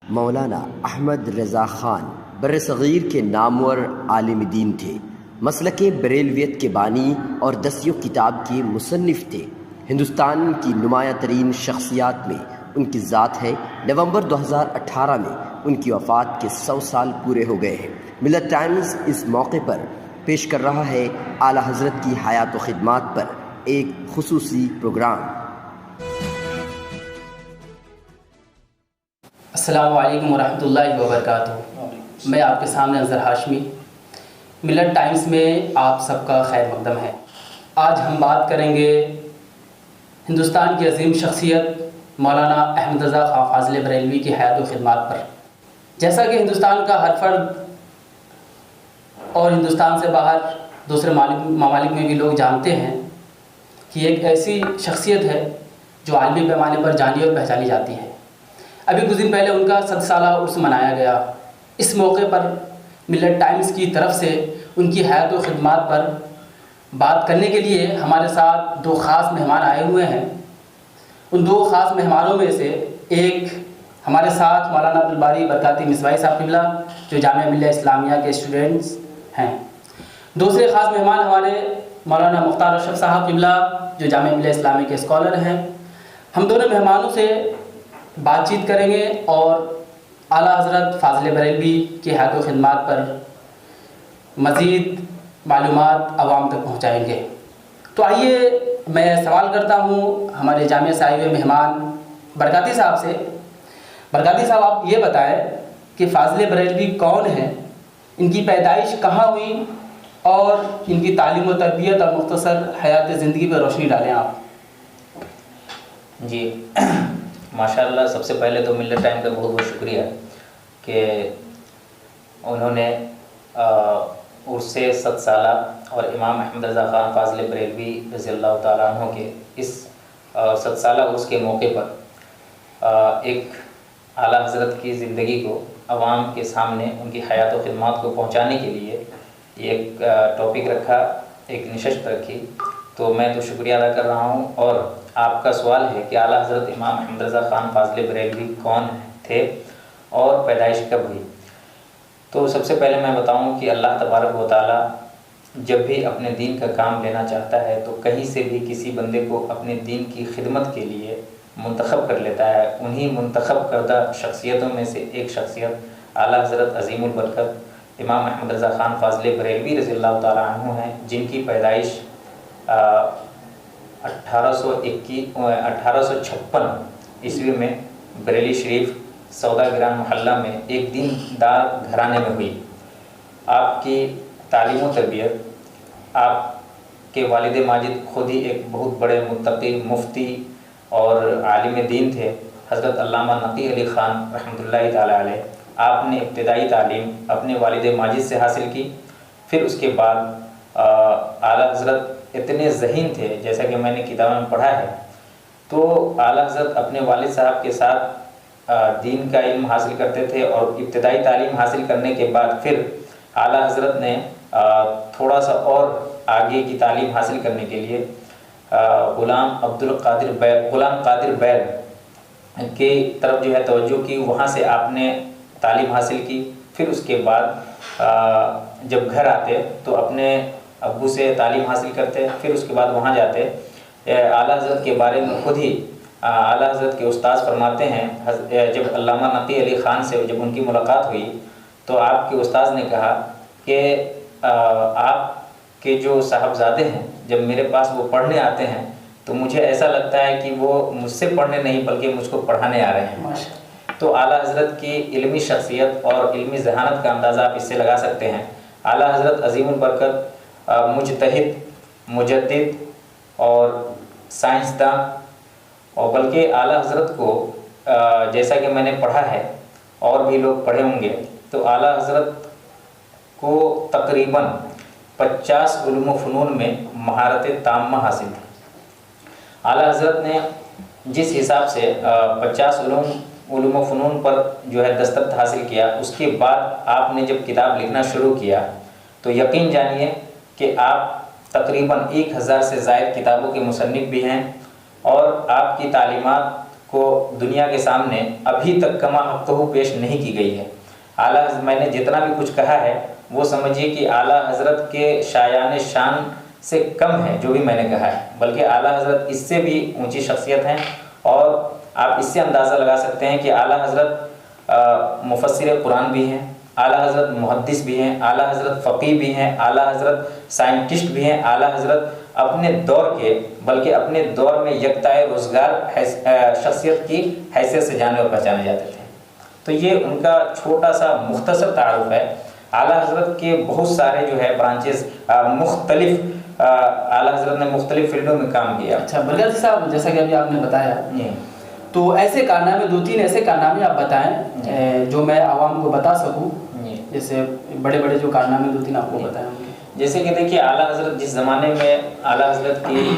مولانا احمد رضا خان برصغیر کے نامور عالم دین تھے، مسلک بریلویت کے بانی اور دسیوں کتاب کے مصنف تھے۔ ہندوستان کی نمایاں ترین شخصیات میں ان کی ذات ہے۔ نومبر 2018 میں ان کی وفات کے 100 سال پورے ہو گئے ہیں۔ ملت ٹائمز اس موقع پر پیش کر رہا ہے اعلیٰ حضرت کی حیات و خدمات پر ایک خصوصی پروگرام۔ السلام علیکم ورحمۃ اللہ وبرکاتہ۔ میں آپ کے سامنے اظہر ہاشمی، ملت ٹائمز میں آپ سب کا خیر مقدم ہے۔ آج ہم بات کریں گے ہندوستان کی عظیم شخصیت مولانا احمد رضا خان فاضل بریلوی کی حیات و خدمات پر۔ جیسا کہ ہندوستان کا ہر فرد اور ہندوستان سے باہر دوسرے ممالک میں بھی لوگ جانتے ہیں کہ ایک ایسی شخصیت ہے جو عالمی پیمانے پر جانی اور پہچانی جاتی ہے۔ ابھی کچھ دن پہلے ان کا 100 سالہ عرس منایا گیا۔ اس موقع پر ملت ٹائمز کی طرف سے ان کی حیات و خدمات پر بات کرنے کے لیے ہمارے ساتھ دو خاص مہمان آئے ہوئے ہیں۔ ان دو خاص مہمانوں میں سے ایک ہمارے ساتھ مولانا عبدالباری برکاتی مصباحی صاحب قبلہ جو جامعہ ملیہ اسلامیہ کے اسٹوڈنٹس ہیں۔ دوسرے خاص مہمان ہمارے مولانا مختار اشرف صاحب قبلہ جو جامعہ ملیہ اسلامیہ کے اسکالر ہیں۔ ہم دونوں مہمانوں سے بات چیت کریں گے اور اعلیٰ حضرت فاضل بریلوی کی حیات و خدمات پر مزید معلومات عوام تک پہنچائیں گے۔ تو آئیے میں سوال کرتا ہوں ہمارے جامعہ سے آئے ہوئے مہمان برکاتی صاحب سے۔ برکاتی صاحب، آپ یہ بتائیں کہ فاضل بریلوی کون ہیں، ان کی پیدائش کہاں ہوئی اور ان کی تعلیم و تربیت اور مختصر حیات زندگی پر روشنی ڈالیں آپ۔ جی ماشاءاللہ، سب سے پہلے تو ملت ٹائم کا بہت بہت شکریہ کہ انہوں نے عرس 100 سالہ اور امام احمد رضا خان فاضل بریلوی رضی اللہ تعالیٰ عنہ کے اس 100 سالہ عرس کے موقع پر ایک اعلیٰ حضرت کی زندگی کو عوام کے سامنے ان کی حیات و خدمات کو پہنچانے کے لیے ایک ٹاپک رکھا، ایک نشست رکھی، تو میں تو شکریہ ادا کر رہا ہوں۔ اور آپ کا سوال ہے کہ اعلیٰ حضرت امام احمد رضا خان فاضل بریلوی کون تھے اور پیدائش کب ہوئی، تو سب سے پہلے میں بتاؤں کہ اللہ تبارک و تعالیٰ جب بھی اپنے دین کا کام لینا چاہتا ہے تو کہیں سے بھی کسی بندے کو اپنے دین کی خدمت کے لیے منتخب کر لیتا ہے۔ انہی منتخب کردہ شخصیتوں میں سے ایک شخصیت اعلیٰ حضرت عظیم البرکت امام احمد رضا خان فاضل بریلوی رضی اللہ تعالیٰ عنہ ہیں، جن کی پیدائش 1856 عیسوی میں بریلی شریف سودا گران محلہ میں ایک دین دار گھرانے میں ہوئی۔ آپ کی تعلیم و تربیت، آپ کے والد ماجد خود ہی ایک بہت بڑے متقی، مفتی اور عالم دین تھے، حضرت علامہ نقی علی خان رحمۃ اللہ تعالیٰ علیہ۔ آپ نے ابتدائی تعلیم اپنے والد ماجد سے حاصل کی، پھر اس کے بعد اعلیٰ حضرت اتنے ذہین تھے، جیسا کہ میں نے کتابوں میں پڑھا ہے، تو اعلیٰ حضرت اپنے والد صاحب کے ساتھ دین کا علم حاصل کرتے تھے، اور ابتدائی تعلیم حاصل کرنے کے بعد پھر اعلیٰ حضرت نے تھوڑا سا اور آگے کی تعلیم حاصل کرنے کے لیے غلام قادر بیگ کی طرف جو ہے توجہ کی، وہاں سے آپ نے تعلیم حاصل کی۔ پھر اس کے بعد جب گھر آتے تو اپنے ابو سے تعلیم حاصل کرتے، پھر اس کے بعد وہاں جاتے۔ اعلیٰ حضرت کے بارے میں خود ہی اعلیٰ حضرت کے استاذ فرماتے ہیں، جب علامہ نقی علی خان سے جب ان کی ملاقات ہوئی تو آپ کے استاذ نے کہا کہ آپ کے جو صاحبزادے ہیں جب میرے پاس وہ پڑھنے آتے ہیں تو مجھے ایسا لگتا ہے کہ وہ مجھ سے پڑھنے نہیں بلکہ مجھ کو پڑھانے آ رہے ہیں۔ تو اعلیٰ حضرت کی علمی شخصیت اور علمی ذہانت کا اندازہ آپ اس سے لگا سکتے ہیں۔ اعلیٰ حضرت عظیم البرکت مجتہد، مجدد اور سائنسداں، اور بلکہ اعلیٰ حضرت کو جیسا کہ میں نے پڑھا ہے اور بھی لوگ پڑھے ہوں گے، تو اعلیٰ حضرت کو تقریباً 50 علوم و فنون میں مہارت تامہ حاصل تھی۔ اعلیٰ حضرت نے جس حساب سے 50 علوم و فنون پر جو ہے دستخط حاصل کیا، اس کے بعد آپ نے جب کتاب لکھنا شروع کیا تو یقین جانیے کہ آپ تقریباً 1000 سے زائد کتابوں کے مصنف بھی ہیں، اور آپ کی تعلیمات کو دنیا کے سامنے ابھی تک کما حقہ پیش نہیں کی گئی ہے۔ اعلیٰ میں نے جتنا بھی کچھ کہا ہے وہ سمجھیے کہ اعلیٰ حضرت کے شایان شان سے کم ہے جو بھی میں نے کہا ہے، بلکہ اعلیٰ حضرت اس سے بھی اونچی شخصیت ہیں، اور آپ اس سے اندازہ لگا سکتے ہیں کہ اعلیٰ حضرت مفسر قرآن بھی ہیں، اعلیٰ حضرت محدث بھی ہیں، اعلیٰ حضرت فقیہ بھی ہیں، اعلیٰ حضرت سائنٹسٹ بھی ہیں، اعلیٰ حضرت اپنے دور کے بلکہ اپنے دور میں یکتائے روزگار شخصیت کی حیثیت سے جانے اور پہچانے جاتے تھے۔ تو یہ ان کا چھوٹا سا مختصر تعارف ہے۔ اعلیٰ حضرت کے بہت سارے جو ہے برانچز مختلف اعلیٰ حضرت نے مختلف فیلڈوں میں کام کیا۔ اچھا برگاتی صاحب، جیسا کہ ابھی آپ نے بتایا تو ایسے کارنامے 2-3 ایسے کارنامے آپ بتائیں جو میں عوام کو بتا سکوں، جیسے بڑے بڑے جو کارنامے 2-3 آپ کو بتائیں۔ جیسے کہ دیکھیے اعلیٰ حضرت جس زمانے میں اعلیٰ حضرت کی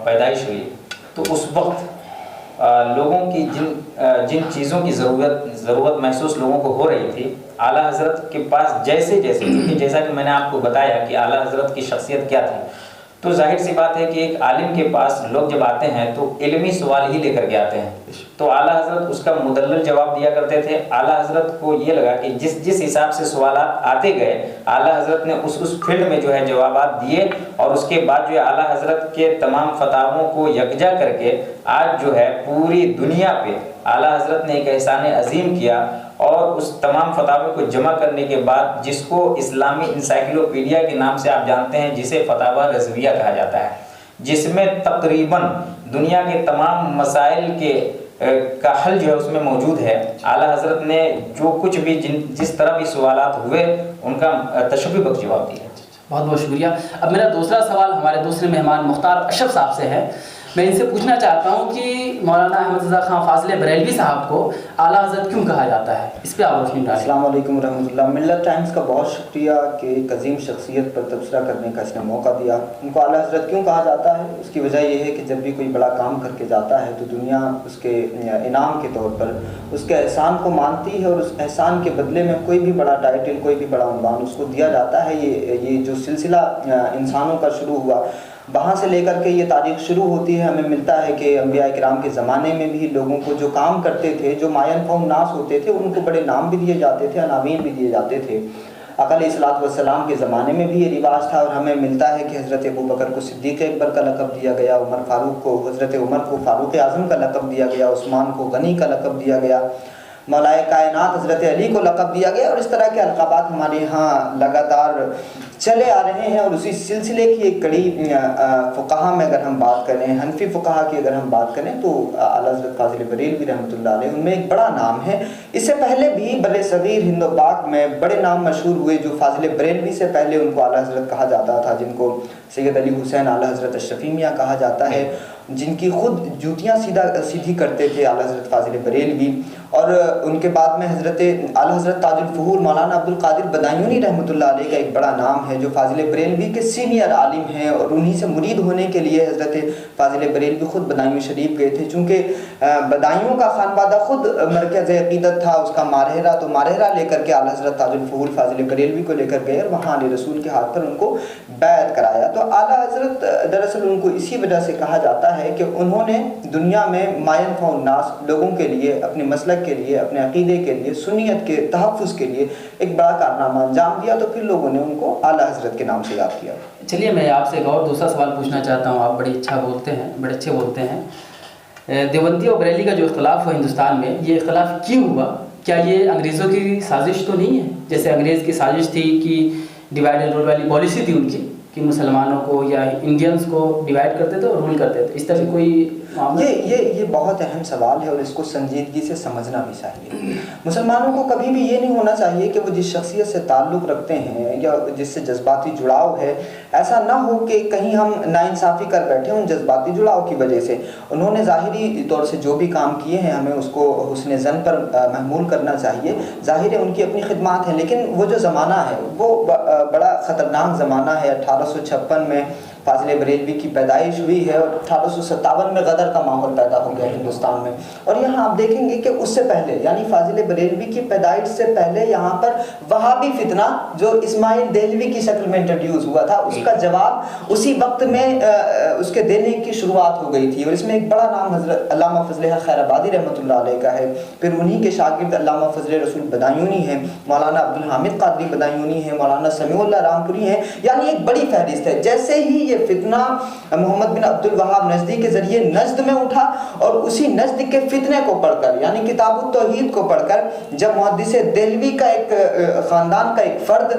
پیدائش ہوئی تو اس وقت لوگوں کی جن چیزوں کی ضرورت محسوس لوگوں کو ہو رہی تھی، اعلیٰ حضرت کے پاس جیسا کہ میں نے آپ کو بتایا کہ اعلیٰ حضرت کی شخصیت کیا تھی، تو ظاہر سی بات ہے کہ ایک عالم کے پاس لوگ جب آتے ہیں تو علمی سوال ہی لے کر کے آتے ہیں، تو اعلیٰ حضرت اس کا مدلل جواب دیا کرتے تھے۔ اعلیٰ حضرت کو یہ لگا کہ جس حساب سے سوالات آتے گئے اعلیٰ حضرت نے اس فیلڈ میں جو ہے جوابات دیے، اور اس کے بعد جو ہے اعلیٰ حضرت کے تمام فتاووں کو یکجا کر کے آج جو ہے پوری دنیا پہ اعلیٰ حضرت نے ایک احسان عظیم کیا، اور اس تمام فتاوے کو جمع کرنے کے بعد جس کو اسلامی انسائکلوپیڈیا کے نام سے آپ جانتے ہیں، جسے فتاوی رضویہ کہا جاتا ہے، جس میں تقریباً دنیا کے تمام مسائل کا حل جو ہے اس میں موجود ہے۔ اعلیٰ حضرت نے جو کچھ بھی جس طرح بھی سوالات ہوئے ان کا تشبیہ بخش جواب دیا۔ بہت بہت شکریہ۔ اب میرا دوسرا سوال ہمارے دوسرے مہمان مختار اشرف صاحب سے ہے۔ میں ان سے پوچھنا چاہتا ہوں کہ مولانا احمد رضا خان فاضل بریلوی صاحب کو اعلیٰ حضرت کیوں کہا جاتا ہے، اس پہ آپ روشنی ڈالیں۔ السلام علیکم ورحمۃ اللہ۔ ملت ٹائمز کا بہت شکریہ کہ ایک عظیم شخصیت پر تبصرہ کرنے کا اس نے موقع دیا۔ ان کو اعلیٰ حضرت کیوں کہا جاتا ہے، اس کی وجہ یہ ہے کہ جب بھی کوئی بڑا کام کر کے جاتا ہے تو دنیا اس کے انعام کے طور پر اس کے احسان کو مانتی ہے، اور اس احسان کے بدلے میں کوئی بھی بڑا ٹائٹل، کوئی بھی بڑا عنوان اس کو دیا جاتا ہے۔ یہ جو سلسلہ انسانوں کا شروع ہوا، وہاں سے لے کر کے یہ تاریخ شروع ہوتی ہے، ہمیں ملتا ہے کہ انبیاء کرام کے زمانے میں بھی لوگوں کو جو کام کرتے تھے، جو ما ينفع الناس ہوتے تھے، ان کو بڑے نام بھی دیے جاتے تھے، عناوین بھی دیے جاتے تھے۔ آقا علیہ الصلوۃ والسلام کے زمانے میں بھی یہ رواج تھا، اور ہمیں ملتا ہے کہ حضرت ابوبکر کو صدیق اکبر کا لقب دیا گیا، حضرت عمر کو فاروق اعظم کا لقب دیا گیا، عثمان کو غنی کا لقب دیا گیا، مولائے کائنات حضرت علی کو لقب دیا گیا، اور اس طرح کے القابات ہمارے ہاں لگاتار چلے آ رہے ہیں۔ اور اسی سلسلے کی ایک کڑی فقہا میں اگر ہم بات کریں، حنفی فقہا کی اگر ہم بات کریں تو اعلیٰ حضرت فاضل بریلوی رحمۃ اللہ علیہ ان میں ایک بڑا نام ہے۔ اس سے پہلے بھی بر صغیر ہند و پاک میں بڑے نام مشہور ہوئے، جو فاضل بریلوی سے پہلے ان کو اعلیٰ حضرت کہا جاتا تھا، جن کو سید علی حسین اعلیٰ حضرت اشرفی میاں کہا جاتا ہے، جن کی خود جوتیاں سیدھی کرتے تھے اعلیٰ حضرت فاضل بریلوی۔ اور ان کے بعد میں اعلیٰ حضرت تاج الفہور مولانا عبد القادر بدایونی رحمۃ اللہ علیہ کا ایک بڑا نام ہے، جو فاضل بریلوی کے سینئر عالم ہیں، اور انہی سے مرید ہونے کے لیے حضرت فاضل بریلوی خود بدایوں شریف گئے تھے، چونکہ بدایوں کا خانوادہ خود مرکز عقیدت تھا اس کا مارہرہ، تو مارہرہ لے کر کے اعلیٰ حضرت تاج الفہور فاضل بریلوی کو لے کر گئے، اور وہاں علی رسول کے ہاتھ پر ان کو بیعت کرایا۔ تو اعلیٰ حضرت دراصل ان کو اسی وجہ سے کہا جاتا ہے کہ انہوں نے دنیا میں ما ينفع الناس لوگوں کے لیے، اپنے مسلک کے لیے، اپنے عقیدے کے لیے، سنیت کے تحفظ کے لیے ایک بڑا کارنامہ انجام دیا، تو پھر لوگوں نے ان کو اعلیٰ حضرت کے نام سے یاد کیا۔ چلیے میں آپ سے ایک اور دوسرا سوال پوچھنا چاہتا ہوں۔ آپ بڑے اچھے بولتے ہیں۔ دیوبندی اور بریلی کا جو اختلاف ہوا ہندوستان میں، یہ اختلاف کیوں ہوا؟ کیا یہ انگریزوں کی سازش تو نہیں ہے؟ جیسے انگریز کی سازش تھی کہ ڈیوائڈ اینڈ رول والی پالیسی تھی ان کی، کہ مسلمانوں کو یا انڈینس کو ڈیوائڈ کرتے تھے اور رول کرتے تھے، اس طرح کوئی معاملہ؟ یہ بہت اہم سوال ہے، اور اس کو سنجیدگی سے سمجھنا بھی چاہیے۔ مسلمانوں کو کبھی بھی یہ نہیں ہونا چاہیے کہ وہ جس شخصیت سے تعلق رکھتے ہیں یا جس سے جذباتی جڑاؤ ہے، ایسا نہ ہو کہ کہیں ہم ناانصافی کر بیٹھے ان جذباتی جڑاؤ کی وجہ سے۔ انہوں نے ظاہری طور سے جو بھی کام کیے ہیں، ہمیں اس کو حسن ظن پر محمول کرنا چاہیے۔ ظاہر ہے ان کی اپنی خدمات ہیں، لیکن وہ جو زمانہ ہے وہ بڑا خطرناک زمانہ ہے۔ 1856 میں فاضل بریلوی کی پیدائش ہوئی ہے اور 1857 میں غدر کا ماحول پیدا ہو گیا ہندوستان میں. اور یہاں آپ دیکھیں گے کہ اس سے پہلے یعنی فاضل بریلوی کی پیدائش سے پہلے یہاں پر وہابی فتنہ جو اسماعیل دہلوی کی شکل میں انٹروڈیوس ہوا تھا اس کا جواب اسی وقت میں اس کے دینے کی شروعات ہو گئی تھی. اور اس میں ایک بڑا نام حضرت علامہ فضل حق خیر آبادی رحمۃ اللہ علیہ کا ہے. پھر انہی کے شاگرد علامہ فضل رسول بدایونی ہیں, مولانا عبدالحامد قادری بدایونی ہیں, مولانا سمیع اللہ رامپوری ہیں. یعنی ایک بڑی فہرست ہے. جیسے ہی یہ فتنہ محمد بن عبد الوہاب نجدی کے ذریعے نجد میں اٹھا اور اسی نجد کے فتنے کو پڑھ کر یعنی کتاب التوحید کو پڑھ کر جب محدث دہلوی کا ایک خاندان کا ایک فرد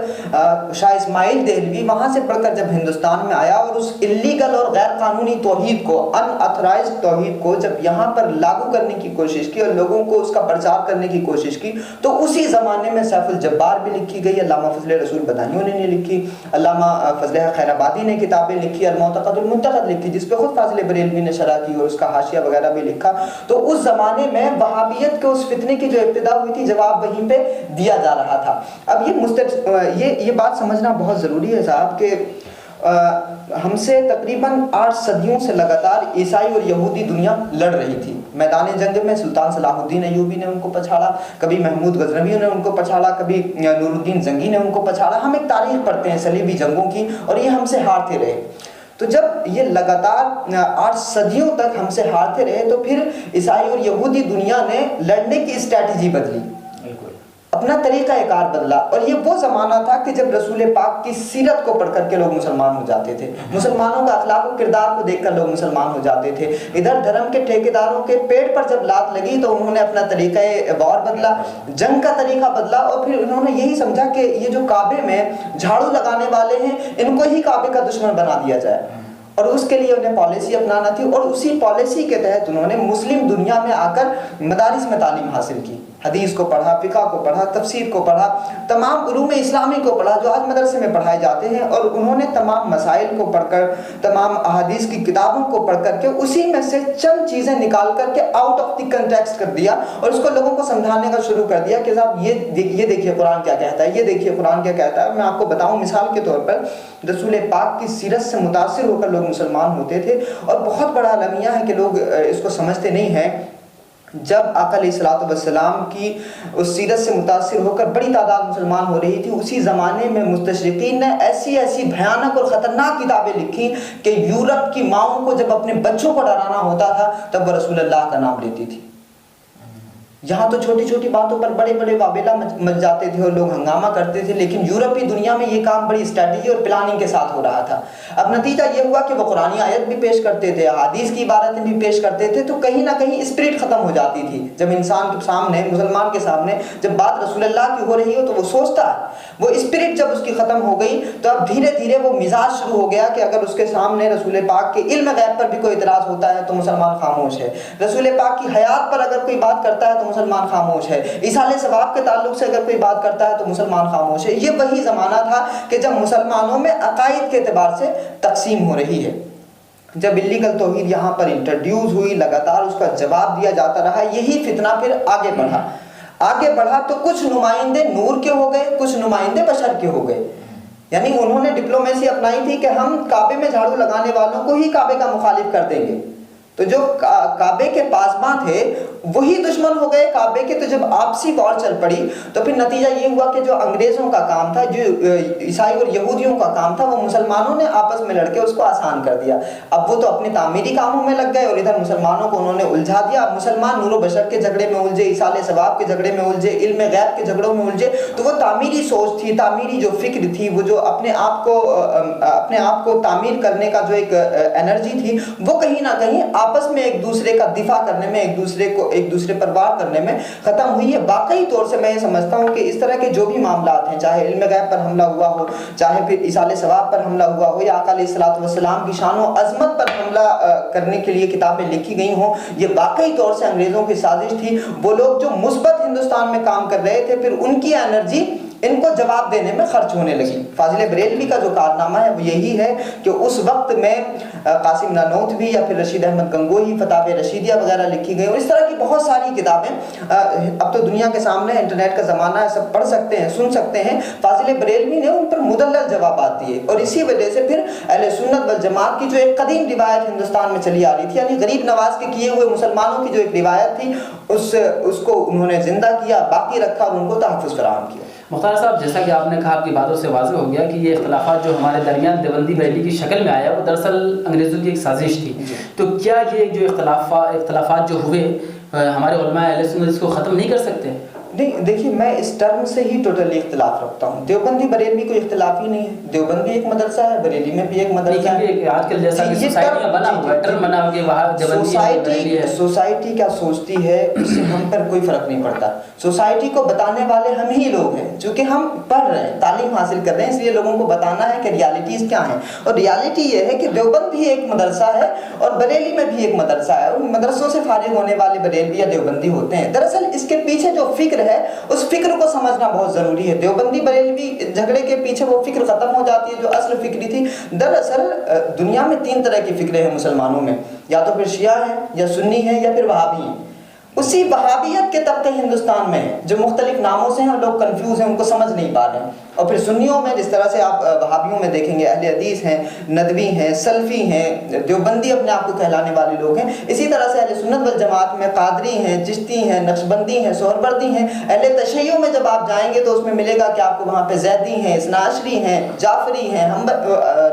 شاہ اسماعیل دہلوی وہاں سے پڑھ کر جب ہندوستان میں آیا اور اس اللیگل اور غیر قانونی توحید کو ان اتھرائزڈ توحید کو جب یہاں پر لاگو کرنے کی کوشش کی اور لوگوں کو اس کا پرچار کرنے کی کوشش کی تو اسی زمانے میں سیف الجبار بھی لکھی گئی, علامہ فضل رسول بدایونی نے لکھی, علامہ فضل حق خیر آبادی نے کتابیں لکھی, المعتقد المنتقد لکھی جس پہ خود فاضل بریلوی نے شرح کی اور اس کا حاشیہ وغیرہ بھی لکھا. تو اس زمانے میں وہابیت کے اس فتنے کی جو ابتدا ہوئی تھی جواب وہیں پہ دیا جا رہا تھا. اب یہ بات سمجھنا بہت ضروری ہے صاحب کہ ہم سے تقریباً 8 صدیوں سے لگاتار عیسائی اور یہودی دنیا لڑ رہی تھی. میدان جنگ میں سلطان صلاح الدین ایوبی نے ان کو پچھاڑا, کبھی محمود غزنوی نے ان کو پچھاڑا, کبھی نور الدین زنگی نے ان کو پچھاڑا. ہم ایک تاریخ پڑھتے ہیں صلیبی جنگوں کی اور یہ ہم سے ہارتے رہے. تو جب یہ لگاتار 8 صدیوں تک ہم سے ہارتے رہے تو پھر عیسائی اور یہودی دنیا نے لڑنے کی اسٹریٹجی بدلی, اپنا طریقہ کار بدلا. اور یہ وہ زمانہ تھا کہ جب رسول پاک کی سیرت کو پڑھ کر کے لوگ مسلمان ہو جاتے تھے, مسلمانوں کا اخلاق و کردار کو دیکھ کر لوگ مسلمان ہو جاتے تھے. ادھر دھرم کے ٹھیکیداروں کے پیٹ پر جب لات لگی تو انہوں نے اپنا طریقہ وار بدلا, جنگ کا طریقہ بدلا, اور پھر انہوں نے یہی سمجھا کہ یہ جو کعبے میں جھاڑو لگانے والے ہیں ان کو ہی کعبے کا دشمن بنا دیا جائے. اور اس کے لیے انہیں پالیسی اپنانا تھی اور اسی پالیسی کے تحت انہوں نے مسلم دنیا میں آ کر مدارس میں تعلیم حاصل کی, حدیث کو پڑھا, فقہ کو پڑھا, تفسیر کو پڑھا, تمام علوم اسلامی کو پڑھا جو آج مدرسے میں پڑھائے جاتے ہیں. اور انہوں نے تمام مسائل کو پڑھ کر, تمام احادیث کی کتابوں کو پڑھ کر کے اسی میں سے چند چیزیں نکال کر کے آؤٹ آف دی کنٹیکسٹ کر دیا اور اس کو لوگوں کو سمجھانے کا شروع کر دیا کہ صاحب یہ دیکھیے قرآن کیا کہتا ہے, یہ دیکھیے قرآن کیا کہتا ہے. میں آپ کو بتاؤں مثال کے طور پر رسول پاک کی سیرت سے متاثر ہو کر لوگ مسلمان ہوتے تھے. اور بہت بڑا المیہ ہے کہ لوگ اس کو سمجھتے نہیں ہیں. جب آقا علیہ الصلوۃ والسلام کی اس سیرت سے متاثر ہو کر بڑی تعداد مسلمان ہو رہی تھی, اسی زمانے میں مستشرقین نے ایسی بھیانک اور خطرناک کتابیں لکھی کہ یورپ کی ماؤں کو جب اپنے بچوں کو ڈرانا ہوتا تھا تب وہ رسول اللہ کا نام لیتی تھی. یہاں تو چھوٹی چھوٹی باتوں پر بڑے بڑے واویلا مچ جاتے تھے اور لوگ ہنگامہ کرتے تھے, لیکن یورپی دنیا میں یہ کام بڑی اسٹریٹجی اور پلاننگ کے ساتھ ہو رہا تھا. اب نتیجہ یہ ہوا کہ وہ قرآنی آیت بھی پیش کرتے تھے, حدیث کی عبارتیں بھی پیش کرتے تھے, تو کہیں نہ کہیں اسپرٹ ختم ہو جاتی تھی. جب انسان کے سامنے, مسلمان کے سامنے جب بات رسول اللہ کی ہو رہی ہو تو وہ سوچتا ہے, وہ اسپرٹ جب اس کی ختم ہو گئی تو اب دھیرے دھیرے وہ مزاج شروع ہو گیا کہ اگر اس کے سامنے رسول پاک کے علم غیب پر بھی کوئی اعتراض ہوتا ہے تو مسلمان خاموش ہے, رسول پاک کی حیات پر اگر کوئی بات کرتا ہے تو مسلمان خاموش ہے, ایصال ثواب کے تعلق سے اگر کوئی بات کرتا ہے تو مسلمان خاموش ہے. یہ وہی زمانہ تھا کہ جب مسلمانوں میں عقائد کے اعتبار سے تقسیم ہو رہی ہے. جب اللیگل توحید یہاں پر انٹروڈیوس ہوئی, لگاتار اس کا جواب دیا جاتا رہا, یہی فتنہ پھر آگے بڑھا تو کچھ نمائندے نور کے ہو گئے, کچھ نمائندے بشر کے ہو گئے. یعنی انہوں نے ڈپلومیسی اپنائی تھی کہ ہم کعبے میں جھاڑو لگانے والوں کو ہی کعبے کا مخالف کر دیں گے. تو جو کعبے کے پاسباں تھے وہی دشمن ہو گئے کعبے کے. تو جب آپسی وار چل پڑی تو پھر نتیجہ یہ ہوا کہ جو انگریزوں کا کام تھا, جو عیسائی اور یہودیوں کا کام تھا, وہ مسلمانوں نے آپس میں لڑ کے اس کو آسان کر دیا. اب وہ تو اپنے تعمیری کاموں میں لگ گئے اور ادھر مسلمانوں کو انہوں نے الجھا دیا. اب مسلمان نور و بشر کے جھگڑے میں الجھے, ایصال ثواب کے جھگڑے میں الجھے, علم غیب کے جھگڑوں میں الجھے. تو وہ تعمیری سوچ تھی, تعمیری جو فکر تھی, وہ جو اپنے آپ کو تعمیر کرنے کا جو ایک انرجی تھی, وہ کہیں نہ کہیں آپس میں ایک دوسرے کا دفاع کرنے میں, ایک دوسرے پر وار کرنے میں ختم ہوئی ہے. واقعی طور سے میں یہ سمجھتا ہوں کہ اس طرح کے جو بھی معاملات ہیں, چاہے علم غیب پر حملہ ہوا ہو, چاہے پھر ایصال ثواب پر حملہ ہوا ہو, یا آقا علیہ الصلوۃ والسلام کی شان و عظمت پر حملہ کرنے کے لیے کتابیں لکھی گئی ہوں, یہ واقعی طور سے انگریزوں کی سازش تھی. وہ لوگ جو مثبت ہندوستان میں کام کر رہے تھے, پھر ان کی انرجی ان کو جواب دینے میں خرچ ہونے لگی. فاضل بریلوی کا جو کارنامہ ہے وہ یہی ہے کہ اس وقت میں قاسم نانوتوی یا پھر رشید احمد گنگوہی فتاوی رشیدیہ وغیرہ لکھی گئی اور اس طرح کی بہت ساری کتابیں. اب تو دنیا کے سامنے انٹرنیٹ کا زمانہ ہے, سب پڑھ سکتے ہیں, سن سکتے ہیں. فاضل بریلوی نے ان پر مدلل جوابات دیے اور اسی وجہ سے پھر اہل سنت والجماعت کی جو ایک قدیم روایت ہندوستان میں چلی آ رہی تھی, یعنی غریب نواز کے کیے ہوئے مسلمانوں کی جو ایک روایت تھی, اس کو انہوں نے زندہ کیا, باقی رکھا اور ان کو تحفظ فراہم کیا. مختار صاحب, جیسا کہ آپ نے کہا, آپ کی باتوں سے واضح ہو گیا کہ یہ اختلافات جو ہمارے درمیان دیوبندی بریلی کی شکل میں آیا وہ دراصل انگریزوں کی ایک سازش تھی. تو کیا یہ جو اختلافات جو ہوئے ہمارے علماء اہل سنت اس کو ختم نہیں کر سکتے؟ نہیں, دیکھیے میں اس ٹرم سے ہی ٹوٹلی اختلاف رکھتا ہوں. دیوبندی بریلوی کوئی اختلاف ہی نہیں ہے. دیوبندی ایک مدرسہ ہے, بریلی میں بھی ایک مدرسہ ہے. آج کل جیسا کہ سوسائٹی بنا ہوا ہے, ٹرم بنا ہوا کہ وہاں دیوبندی ہے. سوسائٹی کیا سوچتی ہے اس سے ہم پر کوئی فرق نہیں پڑتا. سوسائٹی کو بتانے والے ہم ہی لوگ ہیں, چونکہ ہم پڑھ رہے ہیں, تعلیم حاصل کر رہے ہیں, اس لیے لوگوں کو بتانا ہے کہ ریالٹیز کیا ہیں. اور ریالٹی یہ ہے کہ دیوبند بھی ایک مدرسہ ہے اور بریلی میں بھی ایک مدرسہ ہے. ان مدرسوں سے فارغ ہونے والے بریلوی یا دیوبندی ہوتے ہیں. دراصل اس کے پیچھے جو فکر ہے اس فکر کو سمجھنا بہت ضروری ہے. دیوبندی بریلوی جھگڑے کے پیچھے وہ فکر ختم ہو جاتی ہے جو اصل فکری تھی. دراصل دنیا میں 3 طرح کی فکریں ہیں مسلمانوں میں, یا تو پھر شیعہ ہیں, یا سنی ہیں, یا پھر وہابی ہیں. اسی وہابیت کے طبقے ہندوستان میں ہیں جو مختلف ناموں سے ہیں اور لوگ کنفیوز ہیں, ان کو سمجھ نہیں پا رہے ہیں. اور پھر سنیوں میں جس طرح سے آپ وہابیوں میں دیکھیں گے اہل حدیث ہیں, ندوی ہیں, سلفی ہیں, دیوبندی اپنے آپ کو کہلانے والے لوگ ہیں. اسی طرح سے اہل سنت والجماعت میں قادری ہیں, چشتی ہیں, نقشبندی ہیں, سہروردی ہیں. اہل تشیع میں جب آپ جائیں گے تو اس میں ملے گا کہ آپ کو وہاں پہ زیدی ہیں, اثنا عشری ہیں, جعفری ہیں,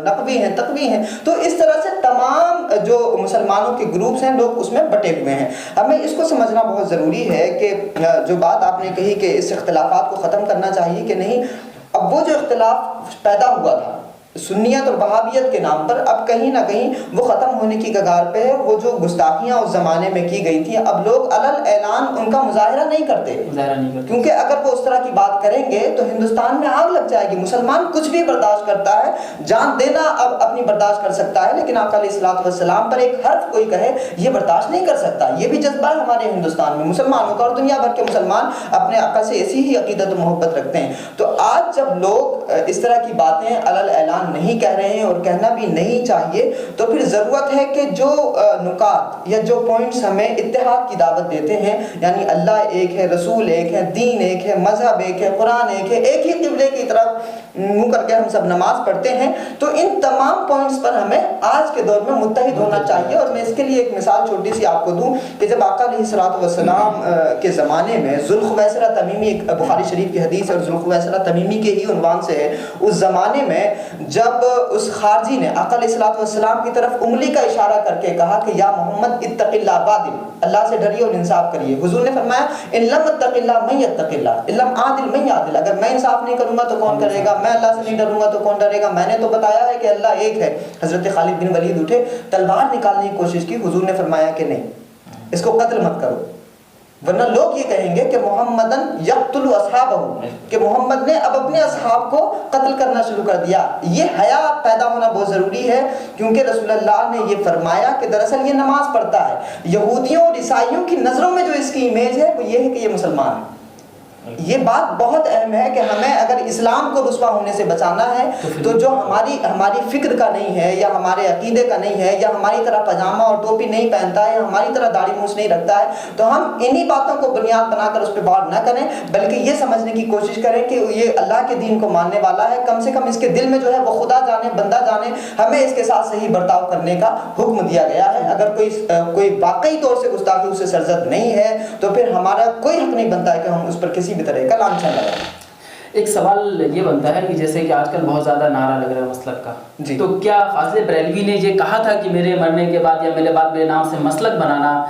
نقوی ہیں, تقوی ہیں. تو اس طرح سے تمام جو مسلمانوں کے گروپس ہیں لوگ اس میں بٹے ہوئے ہیں. ہمیں اس کو سمجھنا بہت ضروری ہے کہ جو بات آپ نے کہی کہ اس اختلافات کو ختم کرنا چاہیے کہ نہیں, اب وہ جو اختلاف پیدا ہوا تھا سنیت اور وہابیت کے نام پر, اب کہیں نہ کہیں وہ ختم ہونے کی کگار پہ ہے. وہ جو گستاخیاں اس زمانے میں کی گئی تھیں, اب لوگ علل اعلان ان کا مظاہرہ نہیں کرتے, کیونکہ اگر وہ اس طرح کی بات کریں گے تو ہندوستان میں آگ لگ جائے گی. مسلمان کچھ بھی برداشت کرتا ہے, جان دینا اب اپنی برداشت کر سکتا ہے, لیکن آقا علیہ الصلوۃ والسلام پر ایک حرف کوئی کہے یہ برداشت نہیں کر سکتا. یہ بھی جذبہ ہے ہمارے ہندوستان میں مسلمانوں کا, اور دنیا بھر کے مسلمان اپنے آقا سے ایسی ہی عقیدت و محبت رکھتے ہیں. تو آج جب لوگ اس طرح کی باتیں علل اعلان نہیں کہہ رہے ہیں اور کہنا بھی نہیں چاہیے, تو پھر ضرورت ہے کہ جو نکات یا جو پوائنٹس ہمیں اتحاد کی دعوت دیتے ہیں, یعنی اللہ ایک ہے, رسول ایک ہے, دین ایک ہے, مذہب ایک ہے, قرآن ایک ہے, ایک ہی قبلے کی طرف منہ کر کے ہم سب نماز پڑھتے ہیں, تو ان تمام پوائنٹس پر ہمیں آج کے دور میں متحد ہونا چاہیے. اور میں اس کے لیے ایک مثال چھوٹی سی آپ کو دوں کہ جب آقا علیہ الصلوۃ والسلام کے زمانے میں ذوالخویسرہ تمیمی, ایک بخاری شریف کی حدیث اور ذوالخویسرہ تمیمی کے ہی عنوان سے ہے, اس زمانے میں جب اس خارجی نے آقا علیہ الصلوۃ والسلام کی طرف انگلی کا اشارہ کر کے کہا کہ یا محمد اتق اللہ وعدل, اللہ سے ڈریے اور انصاف کریے, حضور نے فرمایا ان لم اتق اللہ من یتق اللہ, ان لم عادل من یعدل, اگر میں انصاف نہیں کروں گا تو کون کرے گا, میں اللہ سے نہیں ڈروں گا تو کون ڈرے گا, میں نے تو بتایا ہے کہ اللہ ایک ہے. حضرت خالد بن ولید اٹھے, تلوار نکالنے کی کوشش کی, حضور نے فرمایا کہ نہیں, اس کو قتل مت کرو, ورنہ لوگ یہ کہیں گے کہ محمدن یقتل اصحابہ, کہ محمد نے اب اپنے اصحاب کو قتل کرنا شروع کر دیا. یہ حیا پیدا ہونا بہت ضروری ہے, کیونکہ رسول اللہ نے یہ فرمایا کہ دراصل یہ نماز پڑھتا ہے. یہودیوں اور عیسائیوں کی نظروں میں جو اس کی امیج ہے وہ یہ ہے کہ یہ مسلمان ہے. یہ بات بہت اہم ہے کہ ہمیں اگر اسلام کو رسوا ہونے سے بچانا ہے تو جو ہماری فکر کا نہیں ہے, یا ہمارے عقیدے کا نہیں ہے, یا ہماری طرح پاجامہ اور ٹوپی نہیں پہنتا ہے, یا ہماری طرح داڑھی مونچھ نہیں رکھتا ہے, تو ہم انہی باتوں کو بنیاد بنا کر اس پہ غور نہ کریں, بلکہ یہ سمجھنے کی کوشش کریں کہ یہ اللہ کے دین کو ماننے والا ہے. کم سے کم اس کے دل میں جو ہے وہ خدا جانے بندہ جانے, ہمیں اس کے ساتھ صحیح برتاؤ کرنے کا حکم دیا گیا ہے. اگر کوئی واقعی طور سے گستاخی اس سے سرزد نہیں ہے تو پھر ہمارا کوئی حق نہیں بنتا ہے کہ ہم اس پر کسی بھی طرح کا لانچھن لگائیں. ایک سوال یہ بنتا ہے کہ جیسے کہ آج کل بہت زیادہ نعرہ لگ رہا ہے مسلک کا, جی, تو کیا فاضل بریلوی نے یہ کہا تھا کہ میرے مرنے کے بعد یا میرے بعد میرے نام سے مسلک بنانا,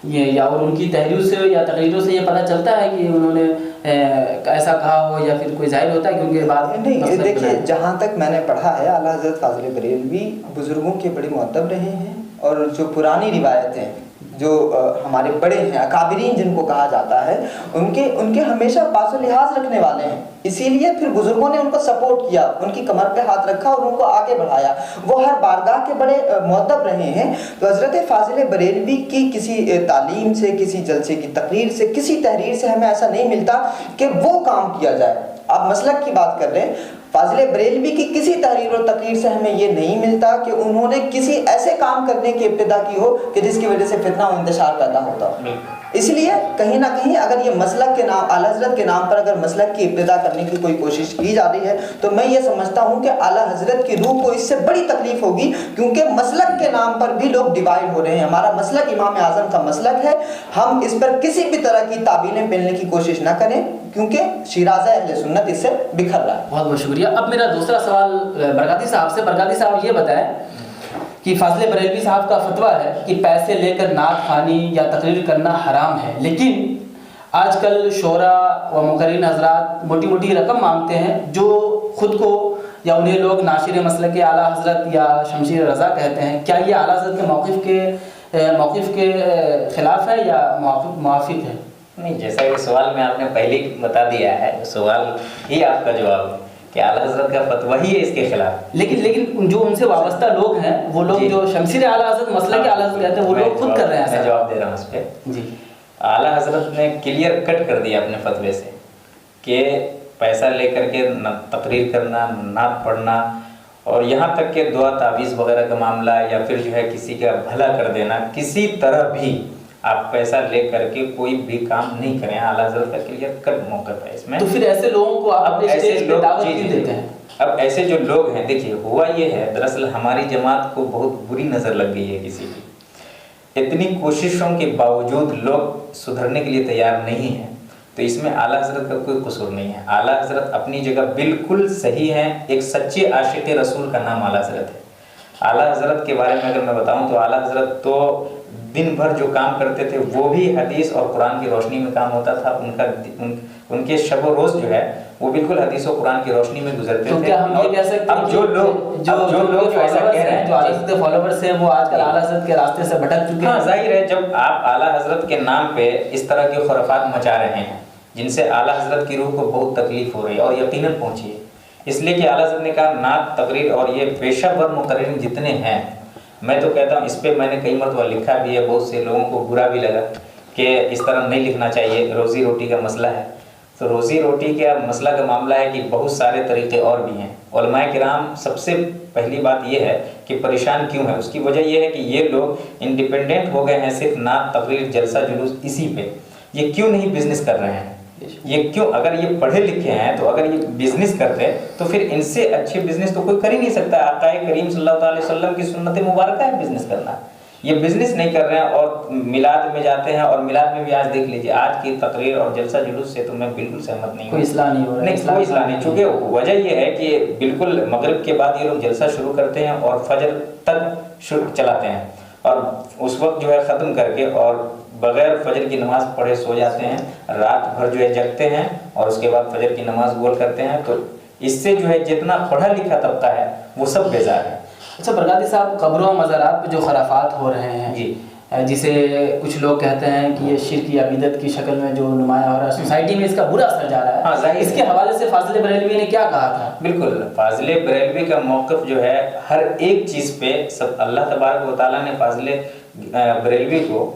یہ یا اور ان کی تحریروں سے یا تقریروں سے یہ پتہ چلتا ہے کہ انہوں نے ایسا کہا ہو, یا پھر کوئی ظاہر ہوتا ہے کیونکہ بات نہیں. دیکھیے جہاں تک میں نے پڑھا ہے اعلیٰ حضرت فاضل بریلوی بزرگوں کے بڑے مؤدب رہے ہیں, اور جو پرانی روایتیں جو ہمارے بڑے ہیں اکابرین جن کو کہا جاتا ہے, ان کے ہمیشہ پاس و لحاظ رکھنے والے ہیں. اسی لیے پھر بزرگوں نے ان کو سپورٹ کیا, ان کی کمر پہ ہاتھ رکھا اور ان کو آگے بڑھایا. وہ ہر بارگاہ کے بڑے مؤدب رہے ہیں. تو حضرت فاضل بریلوی کی کسی تعلیم سے, کسی جلسے کی تقریر سے, کسی تحریر سے ہمیں ایسا نہیں ملتا کہ وہ کام کیا جائے. آپ مسلک کی بات کر رہے ہیں، فاضل بریلوی کی کسی تحریر و تقریر سے ہمیں یہ نہیں ملتا کہ انہوں نے کسی ایسے کام کرنے کی ابتدا کی ہو کہ جس کی وجہ سے فتنہ و انتشار پیدا ہوتا ہو۔ اس لیے کہیں نہ کہیں اگر یہ مسلک کے نام، اعلیٰ حضرت کے نام پر اگر مسلک کی ابتدا کرنے کی کوئی کوشش کی جا رہی ہے تو میں یہ سمجھتا ہوں کہ اعلیٰ حضرت کی روح کو اس سے بڑی تکلیف ہوگی، کیونکہ مسلک کے نام پر بھی لوگ ڈیوائڈ ہو رہے ہیں۔ ہمارا مسلک امام اعظم کا مسلک ہے، ہم اس پر کسی بھی طرح کی تعبیریں پھیلنے کی کوشش نہ کریں، کیونکہ شیرازہ اہل سنت اس سے بکھر رہا ہے۔ بہت بہت شکریہ۔ اب میرا دوسرا سوال برکاتی صاحب سے۔ برکاتی صاحب یہ بتائیں کہ فاضل بریلوی صاحب کا فتویٰ ہے کہ پیسے لے کر نعت خوانی یا تقریر کرنا حرام ہے، لیکن آج کل شعراء و مقررین حضرات موٹی موٹی رقم مانگتے ہیں جو خود کو یا انہیں لوگ ناشر مسلک اعلیٰ حضرت یا شمشیر رضا کہتے ہیں۔ کیا یہ اعلیٰ حضرت کے موقف کے خلاف ہے یا موافق ہے؟ نہیں، جیسا کہ سوال میں آپ نے پہلے بتا دیا ہے، سوال ہی آپ کا جواب ہے کہ اعلیٰ حضرت کا فتویٰ ہی ہے اس کے خلاف۔ لیکن جو ان سے وابستہ لوگ ہیں وہ لوگ جو شمشیر اعلیٰ حضرت مسلک اعلیٰ حضرت کہتے ہیں وہ لوگ خود کر رہے ہیں۔ میں جواب دے رہا ہوں اس پہ۔ جی، اعلیٰ حضرت نے کلیئر کٹ کر دیا اپنے فتوے سے کہ پیسہ لے کر کے تقریر کرنا، نعت پڑھنا، اور یہاں تک کہ دعا تعویذ وغیرہ کا معاملہ یا پھر جو ہے کسی کا بھلا کر دینا، کسی طرح بھی آپ پیسہ لے کر کے کوئی بھی کام نہیں کریں۔ اعلیٰ حضرت کا کلیئر کٹ موقف ہے اس میں۔ تو پھر ایسے لوگوں کو آپ اپنے اسٹیج پہ دعوت کیوں دیتے ہیں؟ اب ایسے جو لوگ ہیں، دیکھیے ہوا یہ ہے، دراصل ہماری جماعت کو بہت بری نظر لگ گئی ہے کسی کی، اتنی کوششوں کے باوجود لوگ سدھرنے کے لیے تیار نہیں ہیں، تو اس میں اعلیٰ حضرت کا کوئی قصور نہیں ہے۔ اعلیٰ حضرت اپنی جگہ بالکل صحیح ہیں، ایک سچے عاشق رسول کا نام اعلیٰ حضرت ہے۔ اعلیٰ حضرت کے بارے میں اگر میں بتاؤں تو اعلیٰ حضرت تو دن بھر جو کام کرتے تھے وہ بھی حدیث اور قرآن کی روشنی میں کام ہوتا تھا۔ ان کے شب و روز جو ہے وہ بالکل حدیث و قرآن کی روشنی میں گزرتے تھے۔ کیا ہم یہ کہہ سکتے ہیں جو لوگ ایسا کہہ رہے ہیں، جو اعلیٰ حضرت کے فالوورز ہیں، وہ آج کل اعلیٰ حضرت کے راستے سے بھٹک چکے ہیں؟ ہاں، ظاہر ہے جب آپ اعلیٰ حضرت کے نام پہ اس طرح کی خرافات مچا رہے ہیں جن سے اعلیٰ حضرت کی روح کو بہت تکلیف ہو رہی ہے، اور یقیناً پہنچی ہے، اس لیے کہ اعلیٰ حضرت نے کہا نعت، تقریر اور یہ پیشہ ور مقررین جتنے ہیں، میں تو کہتا ہوں اس پہ میں نے کئی مرتبہ لکھا بھی ہے، بہت سے لوگوں کو برا بھی لگا کہ اس طرح نہیں لکھنا چاہیے، روزی روٹی کا مسئلہ ہے۔ تو روزی روٹی کا مسئلہ کا معاملہ ہے کہ بہت سارے طریقے اور بھی ہیں۔ علماء کرام سب سے پہلی بات یہ ہے کہ پریشان کیوں ہے، اس کی وجہ یہ ہے کہ یہ لوگ انڈیپینڈنٹ ہو گئے ہیں صرف نعت، تقریر، جلسہ جلوس اسی پہ۔ یہ کیوں نہیں بزنس کر رہے ہیں؟ یہ کیوں؟ اگر یہ پڑھے لکھے ہیں تو اگر یہ بزنس کرتے تو پھر ان سے اچھے بزنس تو کوئی کر ہی نہیں سکتا۔ آقا کریم صلی اللہ علیہ وسلم کی سنت مبارکہ ہے بزنس کرنا، یہ بزنس نہیں کر رہے ہیں اور میلاد میں جاتے ہیں، اور میلاد میں بھی آج دیکھ لیجیے آج کی تقریر اور جلسہ جلوس سے تو میں بالکل سہمت نہیں ہوں۔ کوئی اصلاح نہیں ہو رہا ہے، کوئی اصلاح نہیں، چونکہ وجہ یہ ہے کہ بالکل مغرب کے بعد یہ لوگ جلسہ شروع کرتے ہیں اور فجر تک چلاتے ہیں، اور اس وقت جو ہے ختم کر کے اور بغیر فجر کی نماز پڑھے سو جاتے ہیں، رات بھر جو ہے جگتے ہیں اور اس کے بعد فجر کی نماز گول کرتے ہیں۔ تو اس سے جو ہے جتنا پڑھا لکھا طبقہ ہے وہ سب بیزار ہے۔ اچھا برکاتی صاحب، قبروں و مزارات پہ جو خرافات ہو رہے ہیں، جی، جسے کچھ لوگ کہتے ہیں کہ یہ شرک یا بدعت کی شکل میں جو نمایاں ہو رہا ہے، سوسائٹی میں اس کا برا اثر جا رہا ہے، اس کے حوالے سے فاضل بریلوی نے کیا کہا تھا؟ بالکل، فاضل بریلوی کا موقف جو ہے ہر ایک چیز پہ سب، اللہ تبارک و تعالیٰ نے فاضل بریلوی کو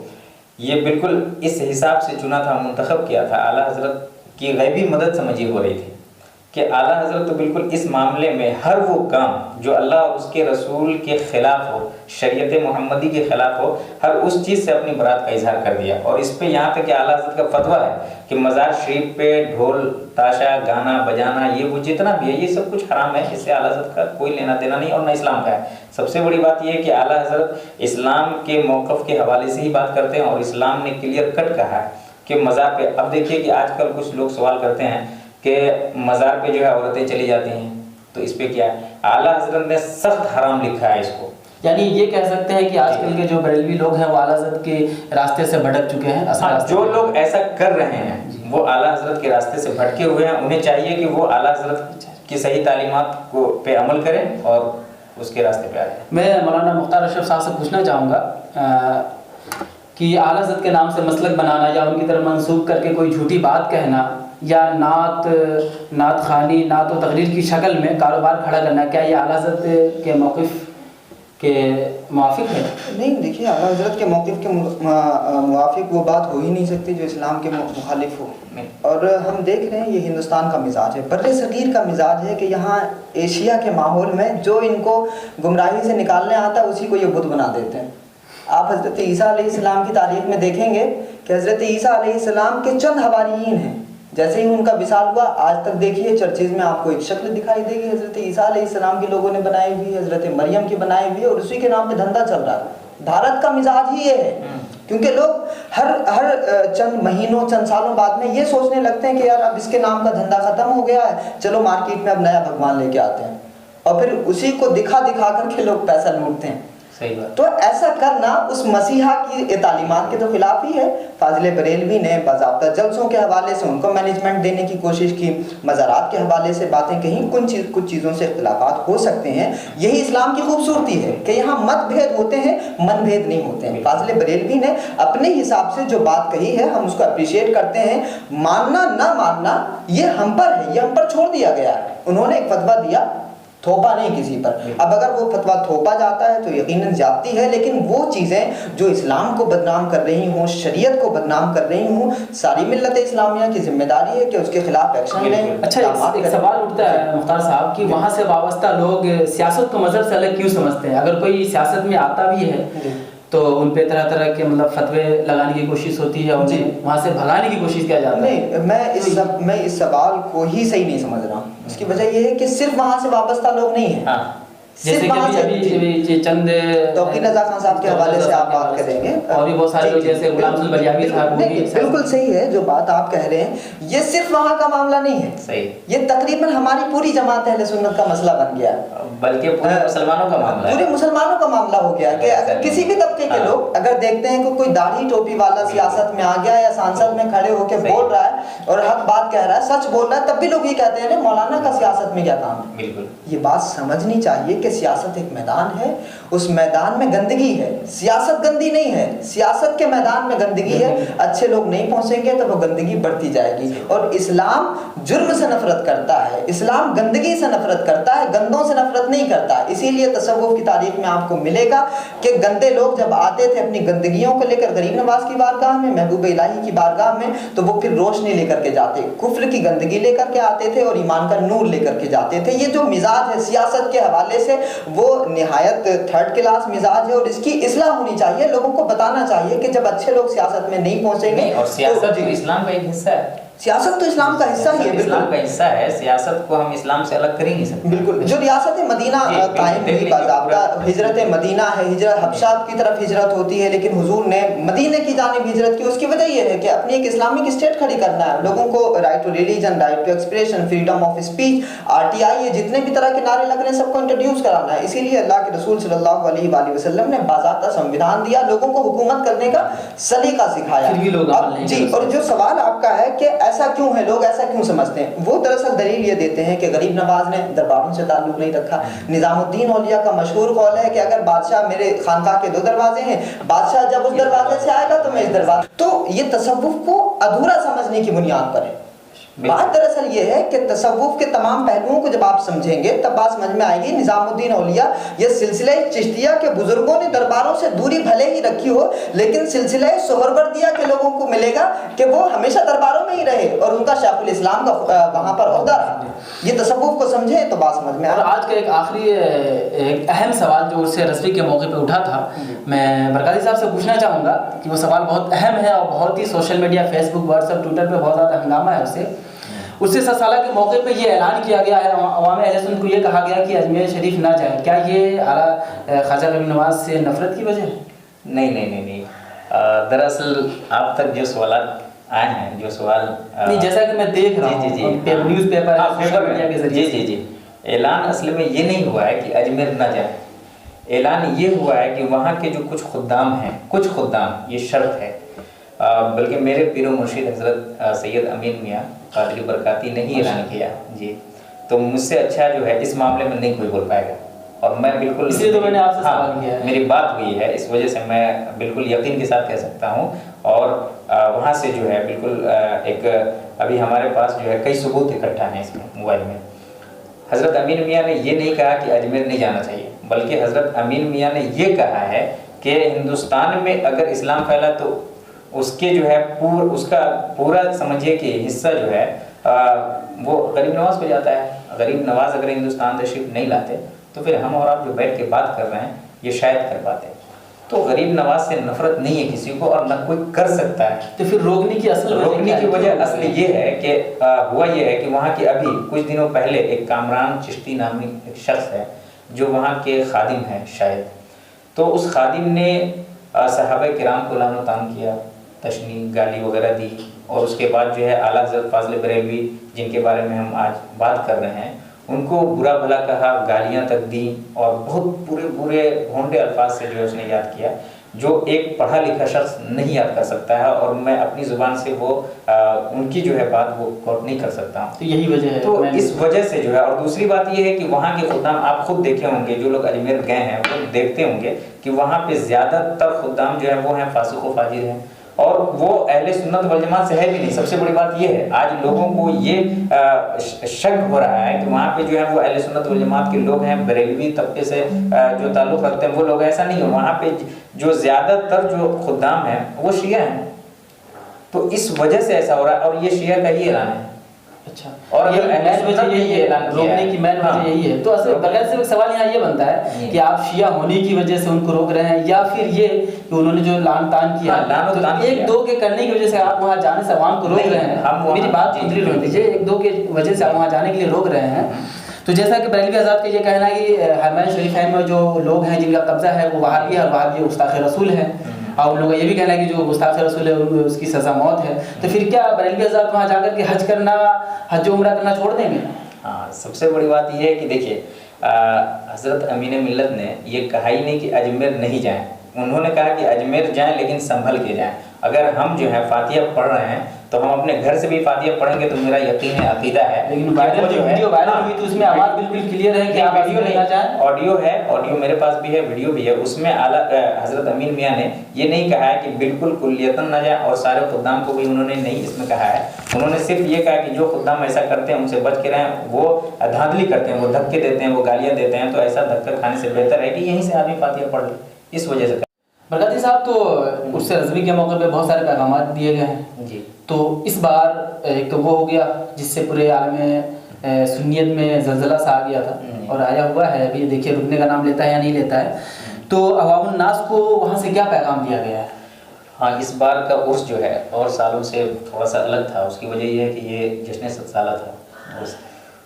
یہ بالکل اس حساب سے چنا تھا، منتخب کیا تھا۔ اعلیٰ حضرت کی غیبی مدد سمجھی ہو رہی تھی کہ اعلیٰ حضرت تو بالکل اس معاملے میں ہر وہ کام جو اللہ اور اس کے رسول کے خلاف ہو، شریعت محمدی کے خلاف ہو، ہر اس چیز سے اپنی برات کا اظہار کر دیا۔ اور اس پہ یہاں تک کہ اعلیٰ حضرت کا فتویٰ ہے کہ مزار شریف پہ ڈھول تاشا گانا بجانا یہ وہ جتنا بھی ہے یہ سب کچھ حرام ہے، اس سے اعلیٰ حضرت کا کوئی لینا دینا نہیں اور نہ اسلام کا ہے۔ سب سے بڑی بات یہ ہے کہ اعلیٰ حضرت اسلام کے موقف کے حوالے سے ہی بات کرتے ہیں، اور اسلام نے کلیئر کٹ کہا ہے کہ مزار پہ، اب دیکھیے کہ آج کل کچھ لوگ سوال کرتے ہیں کہ مزار پہ جو ہے عورتیں چلی جاتی ہیں، تو اس پہ کیا ہے؟ اعلیٰ حضرت نے سخت حرام لکھا ہے اس کو۔ یعنی یہ کہہ سکتے ہیں کہ آج کل کے جو بریلوی لوگ ہیں وہ اعلیٰ حضرت کے راستے سے بھٹک چکے ہیں۔ جو لوگ ایسا کر رہے ہیں وہ اعلیٰ حضرت کے راستے سے بھٹکے ہوئے ہیں، انہیں چاہیے کہ وہ اعلیٰ حضرت کی صحیح تعلیمات کو پہ عمل کریں اور اس کے راستے پہ آ جائیں۔ میں مولانا مختار اشرف صاحب سے پوچھنا چاہوں گا کہ اعلیٰ حضرت کے نام سے مسلک بنانا یا ان کی طرف منسوب کر کے کوئی جھوٹی بات کہنا یا نعت خوانی، نعت و تقریر کی شکل میں کاروبار کھڑا کرنا، کیا یہ اعلیٰ حضرت کے موقف کے موافق ہے؟ نہیں، دیکھیے اعلیٰ حضرت کے موقف کے موافق وہ بات ہو ہی نہیں سکتی جو اسلام کے مخالف ہو. اور ہم دیکھ رہے ہیں یہ ہندوستان کا مزاج ہے، بر صغیر کا مزاج ہے کہ یہاں ایشیا کے ماحول میں جو ان کو گمراہی سے نکالنے آتا ہے اسی کو یہ بت بنا دیتے ہیں. آپ حضرت عیسیٰ علیہ السلام کی تاریخ میں دیکھیں گے کہ حضرت عیسیٰ علیہ السلام کے چند حواریین ہیں، جیسے ہی ان کا وصال ہوا آج تک دیکھیے چرچز میں آپ کو ایک شکل دکھائی دے گی حضرت عیسیٰ علیہ السلام کے لوگوں نے بنائی ہوئی، حضرت مریم کی بنائی ہوئی، اور اسی کے نام پہ دھندا چل رہا ہے. بھارت کا مزاج ہی یہ ہے، کیونکہ لوگ ہر چند مہینوں چند سالوں بعد میں یہ سوچنے لگتے ہیں کہ یار اب اس کے نام کا دھندا ختم ہو گیا ہے، چلو مارکیٹ میں اب نیا بھگوان لے کے آتے ہیں، اور پھر اسی کو دکھا کر کے لوگ پیسہ لوٹتے ہیں. تو ایسا کرنا اس مسیحا کی تعلیمات کے تو خلاف ہی ہے. فاضل بریلوی نے باضابطہ جلسوں کے حوالے سے ان کو مینجمنٹ دینے کی کوشش کی، مزارات کے حوالے سے باتیں کہیں، کچھ چیزوں سے اختلافات ہو سکتے ہیں. یہی اسلام کی خوبصورتی ہے کہ یہاں مت بھید ہوتے ہیں، من بھید نہیں ہوتے ہیں. فاضل بریلوی نے اپنے حساب سے جو بات کہی ہے ہم اس کو اپریشیٹ کرتے ہیں. ماننا نہ ماننا یہ ہم پر ہے، یہ ہم پر چھوڑ دیا گیا ہے. انہوں نے ایک فتویٰ دیا، تھوپا نہیں کسی پر. اب اگر وہ فتویٰ تھوپا جاتا ہے تو یقیناً زیادتی ہے، لیکن وہ چیزیں جو اسلام کو بدنام کر رہی ہوں، شریعت کو بدنام کر رہی ہوں، ساری ملت اسلامیہ کی ذمہ داری ہے کہ اس کے خلاف ایکشن لیں. اچھا، ایک سوال اٹھتا ہے مختار صاحب کہ وہاں سے وابستہ لوگ سیاست کو مذہب سے الگ کیوں سمجھتے ہیں؟ اگر کوئی سیاست میں آتا بھی ہے تو ان پہ طرح طرح کے فتوے لگانے کی کوشش ہوتی ہے، انہیں وہاں سے بھگانے کی کوشش کیا جاتا ہے. نہیں، میں اس سوال کو ہی صحیح نہیں سمجھ رہا ہوں. اس کی وجہ یہ ہے کہ صرف وہاں سے وابستہ لوگ نہیں ہیں. جیسے کہ ابھی چند توقیر رضا خان صاحب کے حوالے سے آپ بات کریں گے، اور بھی بہت سارے لوگ جیسے غلام حسن بلیابی صاحب. بالکل صحیح ہے جو بات آپ کہہ رہے ہیں، یہ صرف وہاں کا معاملہ نہیں ہے. صحیح، یہ تقریباً ہماری پوری جماعت اہل سنت کا مسئلہ بن گیا ہے، بلکہ پورے مسلمانوں کا معاملہ ہے. پورے مسلمانوں کا معاملہ ہو گیا کہ اگر کسی بھی طبقے کے لوگ اگر دیکھتے ہیں کہ کوئی داڑھی ٹوپی والا سیاست میں آ گیا یا سانسد میں کھڑے ہو کے بول رہا ہے اور حق بات کہہ رہا ہے، سچ بول رہا ہے، تب بھی لوگ یہ کہتے ہیں مولانا کا سیاست میں کیا کام ہے. بالکل، یہ بات سمجھنی چاہیے کہ سیاست ایک میدان ہے، اس میدان میں گندگی ہے. سیاست گندی نہیں ہے، سیاست کے میدان میں گندگی ہے. اچھے لوگ نہیں پہنچیں گے تو وہ گندگی بڑھتی جائے گی. اور اسلام جرم سے نفرت کرتا ہے، اسلام گندگی سے نفرت کرتا ہے، گندوں سے نفرت نہیں کرتا. اسی لیے تصوف کی تاریخ میں آپ کو ملے گا کہ گندے لوگ جب آتے تھے اپنی گندگیوں کو لے کر غریب نواز کی بارگاہ میں، محبوب الہی کی بارگاہ میں، تو وہ پھر روشنی لے کر کے جاتے، کفر کی گندگی لے کر کے آتے تھے اور ایمان کا نور لے کر کے جاتے تھے. یہ جو مزاج ہے سیاست کے حوالے سے وہ نہایت تھرڈ کلاس مزاج ہے، اور اس کی اصلاح ہونی چاہیے. لوگوں کو بتانا چاہیے کہ جب اچھے لوگ سیاست میں نہیں پہنچیں گے، اور سیاست اسلام کا ایک حصہ ہے. سیاست تو اسلام کا حصہ ہی ہے، اسلام کا حصہ ہے. سیاست کو ہم اسلام سے الگ کر ہی نہیں سکتے. بالکل، جو ریاست مدینہ قائم ہوئی باضابطہ ہجرت مدینہ ہے، ہجرت حبشہ کی طرف ہجرت ہوتی ہے، لیکن حضور نے مدینہ کی جانب ہجرت کی. اس کی وجہ یہ ہے کہ اپنی ایک اسلامک اسٹیٹ کھڑی کرنا ہے. لوگوں کو right to religion, right to expression, freedom of speech, RTI، یہ جتنے بھی طرح کے نعرے لگ رہے ہیں سب کو انٹروڈیوس کرانا ہے. اسی لیے اللہ کے رسول صلی اللہ علیہ وآلہ وسلم نے باضابطہ سنویدھان دیا، لوگوں کو حکومت کرنے کا سلیقہ سکھایا. جی، اور جو سوال آپ کا ہے کہ ایسا کیوں ہے، لوگ ایسا کیوں سمجھتے ہیں، وہ دراصل دلیل یہ دیتے ہیں کہ غریب نواز نے درباروں سے تعلق نہیں رکھا. نظام الدین اولیاء کا مشہور قول ہے کہ اگر بادشاہ، میرے خانقاہ کے 2 دروازے ہیں، بادشاہ جب اس دروازے سے آئے گا تو میں اس دروازے. تو یہ تصوف کو ادھورا سمجھنے کی بنیاد پر ہے. بات دراصل یہ ہے کہ تصوف کے تمام پہلوؤں کو جب آپ سمجھیں گے تب بات سمجھ میں آئے گی. نظام الدین اولیاء، یہ سلسلہ چشتیہ کے بزرگوں نے درباروں سے دوری بھلے ہی رکھی ہو، لیکن سلسلہ سہروردیہ کے لوگوں کو ملے گا کہ وہ ہمیشہ درباروں میں ہی رہے اور ان کا شیخ الاسلام کا وہاں پر عہدہ رہا. یہ تصوف کو سمجھیں تو بات سمجھ میں آئے. اور آج کا ایک آخری ایک اہم سوال جو اس سے رسوی کے موقع پہ اٹھا تھا، میں برکاتی صاحب سے پوچھنا چاہوں گا کہ وہ سوال بہت اہم ہے اور بہت ہی سوشل میڈیا، فیس بک، واٹس ایپ، ٹویٹر پہ بہت زیادہ ہنگامہ ہے اس سے 7 سالہ کے موقع پہ یہ اعلان کیا گیا ہے، عوام اہل سنت کو یہ کہا گیا کہ اجمیر شریف نہ جائے. کیا یہ اعلیٰ خواجہ غریب نواز سے نفرت کی وجہ ہے؟ نہیں. دراصل آپ تک جو سوالات آئے ہیں، جو سوال نہیں، جیسا کہ میں دیکھ رہا ہوں نیوز پیپر، سوشل میڈیا کے ذریعے، جی، اعلان اصل میں یہ نہیں ہوا ہے کہ اجمیر نہ جائے. اعلان یہ ہوا ہے کہ وہاں کے جو کچھ خدام ہیں، یہ شرط ہے، بلکہ میرے پیر و مرشد حضرت سید امین میاں قادری برکاتی نے ہی اعلان کیا. جی، تو مجھ سے اچھا جو ہے اس معاملے میں نہیں کوئی بول پائے گا. اور میں بالکل، اس لیے تو میں نے آپ سے سوال کیا ہے، میری بات ہوئی ہے، اس وجہ سے میں بالکل یقین کے ساتھ کہہ سکتا ہوں. اور وہاں سے جو ہے بالکل ایک ابھی ہمارے پاس جو ہے کئی ثبوت اکٹھا ہیں اس میں موبائل میں. حضرت امین میاں نے یہ نہیں کہا کہ اجمیر نہیں جانا چاہیے. بلکہ حضرت امین میاں نے یہ کہا ہے کہ ہندوستان میں اگر اسلام پھیلا تو اس کے جو ہے اس کا پورا سمجھیے کہ حصہ جو ہے وہ غریب نواز پہ جاتا ہے. غریب نواز اگر ہندوستان تشریف نہیں لاتے تو پھر ہم اور آپ جو بیٹھ کے بات کر رہے ہیں یہ شاید کر پاتے. تو غریب نواز سے نفرت نہیں ہے کسی کو اور نہ کوئی کر سکتا ہے. تو پھر روکنے کی وجہ اصل یہ ہے کہ ہوا یہ ہے کہ وہاں کے ابھی کچھ دنوں پہلے ایک کامران چشتی نامی ایک شخص ہے جو وہاں کے خادم ہیں شاید, تو اس خادم نے صحابہ کرام کو لعن و طعن کیا, تشنیع گالی وغیرہ دی, اور اس کے بعد جو ہے اعلیٰ حضرت فاضل بریلوی جن کے بارے میں ہم آج بات کر رہے ہیں ان کو برا بھلا کہا, گالیاں تک دیں اور بہت برے بھونڈے الفاظ سے جو ہے اس نے یاد کیا جو ایک پڑھا لکھا شخص نہیں یاد کر سکتا ہے, اور میں اپنی زبان سے وہ ان کی جو ہے بات وہ کوٹ نہیں کر سکتا ہوں. تو یہی وجہ ہے, تو اس وجہ سے جو ہے. اور دوسری بات یہ ہے کہ وہاں کے خدام آپ خود دیکھے ہوں گے, جو لوگ اجمیر گئے ہیں وہ دیکھتے ہوں گے کہ وہاں پہ زیادہ تر خدام جو ہے وہ ہیں فاسق و فاجر ہیں, اور وہ اہل سنت والجماعت سے ہے بھی نہیں. سب سے بڑی بات یہ ہے آج لوگوں کو یہ شک ہو رہا ہے کہ وہاں پہ جو ہے وہ اہل سنت والجماعت کے لوگ ہیں, بریلوی طبقے سے جو تعلق رکھتے ہیں وہ لوگ. ایسا نہیں ہے, وہاں پہ جو زیادہ تر جو خدام ہیں وہ شیعہ ہیں. تو اس وجہ سے ایسا ہو رہا ہے, اور یہ شیعہ کا ہی اعلان ہے. اچھا, اور یہ مین وجہ یہی ہے, روکنے کی مین وجہ یہی ہے. تو اصل بغیر سے سوال یہاں یہ بنتا ہے کہ آپ شیعہ ہونے کی وجہ سے ان کو روک رہے ہیں, یا پھر یہ کہ انہوں نے جو لعن طعن کیا ایک دو کے کرنے کی وجہ سے آپ وہاں جانے سے عوام کو روک رہے ہیں. میری بات کمپلیٹ ہونے دیجیے. ایک دو کے وجہ سے آپ وہاں جانے کے لیے روک رہے ہیں. تو جیسا کہ بریلوی حضرات کا یہ کہنا ہے کہ حرمین شریفین میں جو لوگ ہیں جن کا قبضہ ہے وہ وہابی ہے, اور وہابی گستاخ رسول ہے, اور ان لوگوں کا یہ بھی کہنا ہے کہ جو گستاخ رسول ہے اس کی سزا موت ہے. تو پھر کیا بریلوی حضرات وہاں جا کر کے حج کرنا, حج و عمرہ کرنا چھوڑ دیں گے؟ ہاں, سب سے بڑی بات یہ ہے کہ دیکھیے حضرت امین ملت نے یہ کہا ہی نہیں کہ اجمیر نہیں جائیں. انہوں نے کہا کہ اجمیر جائیں لیکن سنبھل کے جائیں. اگر ہم جو ہے فاتحہ پڑھ رہے ہیں تو ہم اپنے گھر سے بھی فاتحہ پڑھیں گے تو میرا یقین ہے, عقیدہ ہے. لیکن ویڈیو وائرل ہوئی تو اس میں آواز بالکل کلیئر ہے کہ آپ ویڈیو نہیں جائیں. آڈیو ہے, آڈیو میرے پاس بھی ہے, ویڈیو بھی ہے. اس میں اعلیٰ حضرت امین میاں نے یہ نہیں کہا ہے کہ بالکل کلیتاً نہ جائیں, اور سارے خدام کو بھی انہوں نے نہیں اس میں کہا ہے. انہوں نے صرف یہ کہا کہ جو خدام ایسا کرتے ہیں ان سے بچ کے رہیں. وہ دھاندلی کرتے ہیں, وہ دھکے دیتے ہیں, وہ گالیاں دیتے ہیں, تو ایسا دھکا کھانے سے بہتر ہے کہ یہیں سے آدمی فاتحہ پڑھ لے. اس وجہ سے برکاتی صاحب, تو اس سے رضوی کے موقع پہ بہت سارے پیغامات دیے گئے ہیں جی. تو اس بار ایک وہ ہو گیا جس سے پورے عالم سنیت میں زلزلہ سا آ گیا تھا, اور آیا ہوا ہے. ابھی دیکھیے رکنے کا نام لیتا ہے یا نہیں لیتا ہے. تو عوام الناس کو وہاں سے کیا پیغام دیا گیا ہے؟ ہاں, اس بار کا عرس جو ہے اور سالوں سے تھوڑا سا الگ تھا. اس کی وجہ یہ ہے کہ یہ جشن 7 سالہ تھا.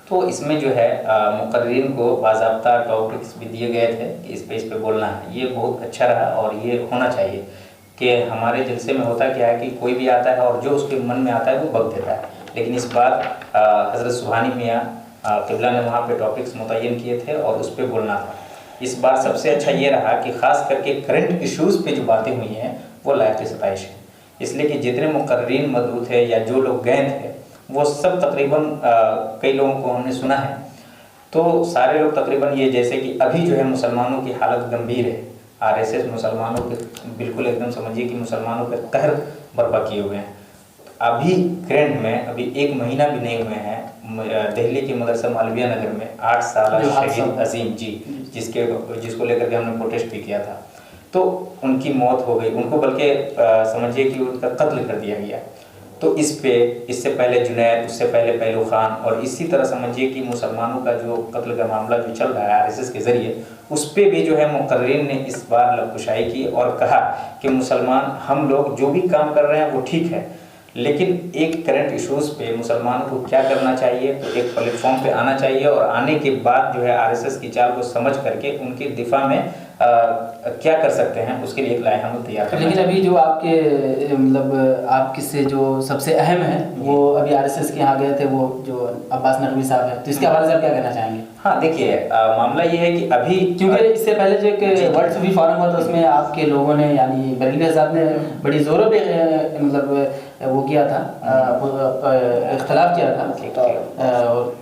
تو اس میں جو ہے مقررین کو باضابطہ ٹاپکس بھی دیے گئے تھے کہ اس پہ بولنا ہے. یہ بہت اچھا رہا, اور یہ ہونا چاہیے کہ ہمارے جلسے میں ہوتا کیا ہے کہ کوئی بھی آتا ہے اور جو اس کے من میں آتا ہے وہ بک دیتا ہے. لیکن اس بار حضرت سبحانی میاں قبلہ نے وہاں پہ ٹاپکس متعین کیے تھے اور اس پہ بولنا تھا. اس بار سب سے اچھا یہ رہا کہ خاص کر کے کرنٹ ایشوز پہ جو باتیں ہوئی ہیں وہ لائق ستائش ہے. اس لیے کہ جتنے مقررین مدعو تھے یا جو لوگ گئے تھے وہ سب تقریباً کئی لوگوں کو ہم نے سنا ہے, تو سارے لوگ تقریباً یہ جیسے کہ ابھی جو ہے مسلمانوں کی حالت گمبھیر ہے. RSS مسلمانوں کے بالکل ایک دم سمجھیے کہ مسلمانوں پہ قہر برپا کیے ہوئے ہیں. ابھی کرنٹ میں ابھی 1 مہینہ بھی نہیں ہوئے ہیں دہلی کے مدرسہ مالویہ نگر میں 8 سالہ شہید عظیم جی جس کو لے کر کے ہم نے پروٹیسٹ بھی کیا تھا, تو ان کی موت ہو گئی. ان کو بلکہ سمجھیے کہ ان کا قتل کر دیا گیا. تو اس سے پہلے جنید, اس سے پہلے پہلو خان, اور اسی طرح سمجھیے کہ مسلمانوں کا جو قتل کا معاملہ جو چل رہا ہے RSS کے ذریعے, اس پہ بھی جو ہے مقررین نے اس بار لب کشائی کی اور کہا کہ مسلمان ہم لوگ جو بھی کام کر رہے ہیں وہ ٹھیک ہے, لیکن ایک کرنٹ ایشوز پہ مسلمانوں کو کیا کرنا چاہیے, تو ایک پلیٹ فارم پہ آنا چاہیے, اور آنے کے بعد جو ہے RSS کی چال کو سمجھ کر کے ان کے دفاع میں کیا کر سکتے ہیں اس کے لیے ایک لائحہ عمل تیار کرنا. لیکن ابھی جو آپ کے مطلب آپ کے سے جو سب سے اہم ہے وہ ابھی RSS کے یہاں گئے تھے, وہ جو عباس نقوی صاحب ہیں, تو اس کے حوالے سے آپ کیا کہنا چاہیں گے؟ ہاں دیکھیے, معاملہ یہ ہے کہ ابھی کیونکہ اس سے پہلے جو ایک ورلڈ صوفی فورم ہوا تھا اس میں آپ کے لوگوں نے یعنی بریلوی حضرات نے بڑی زوروں پہ مطلب وہ کیا تھا, اختلاف کیا تھا,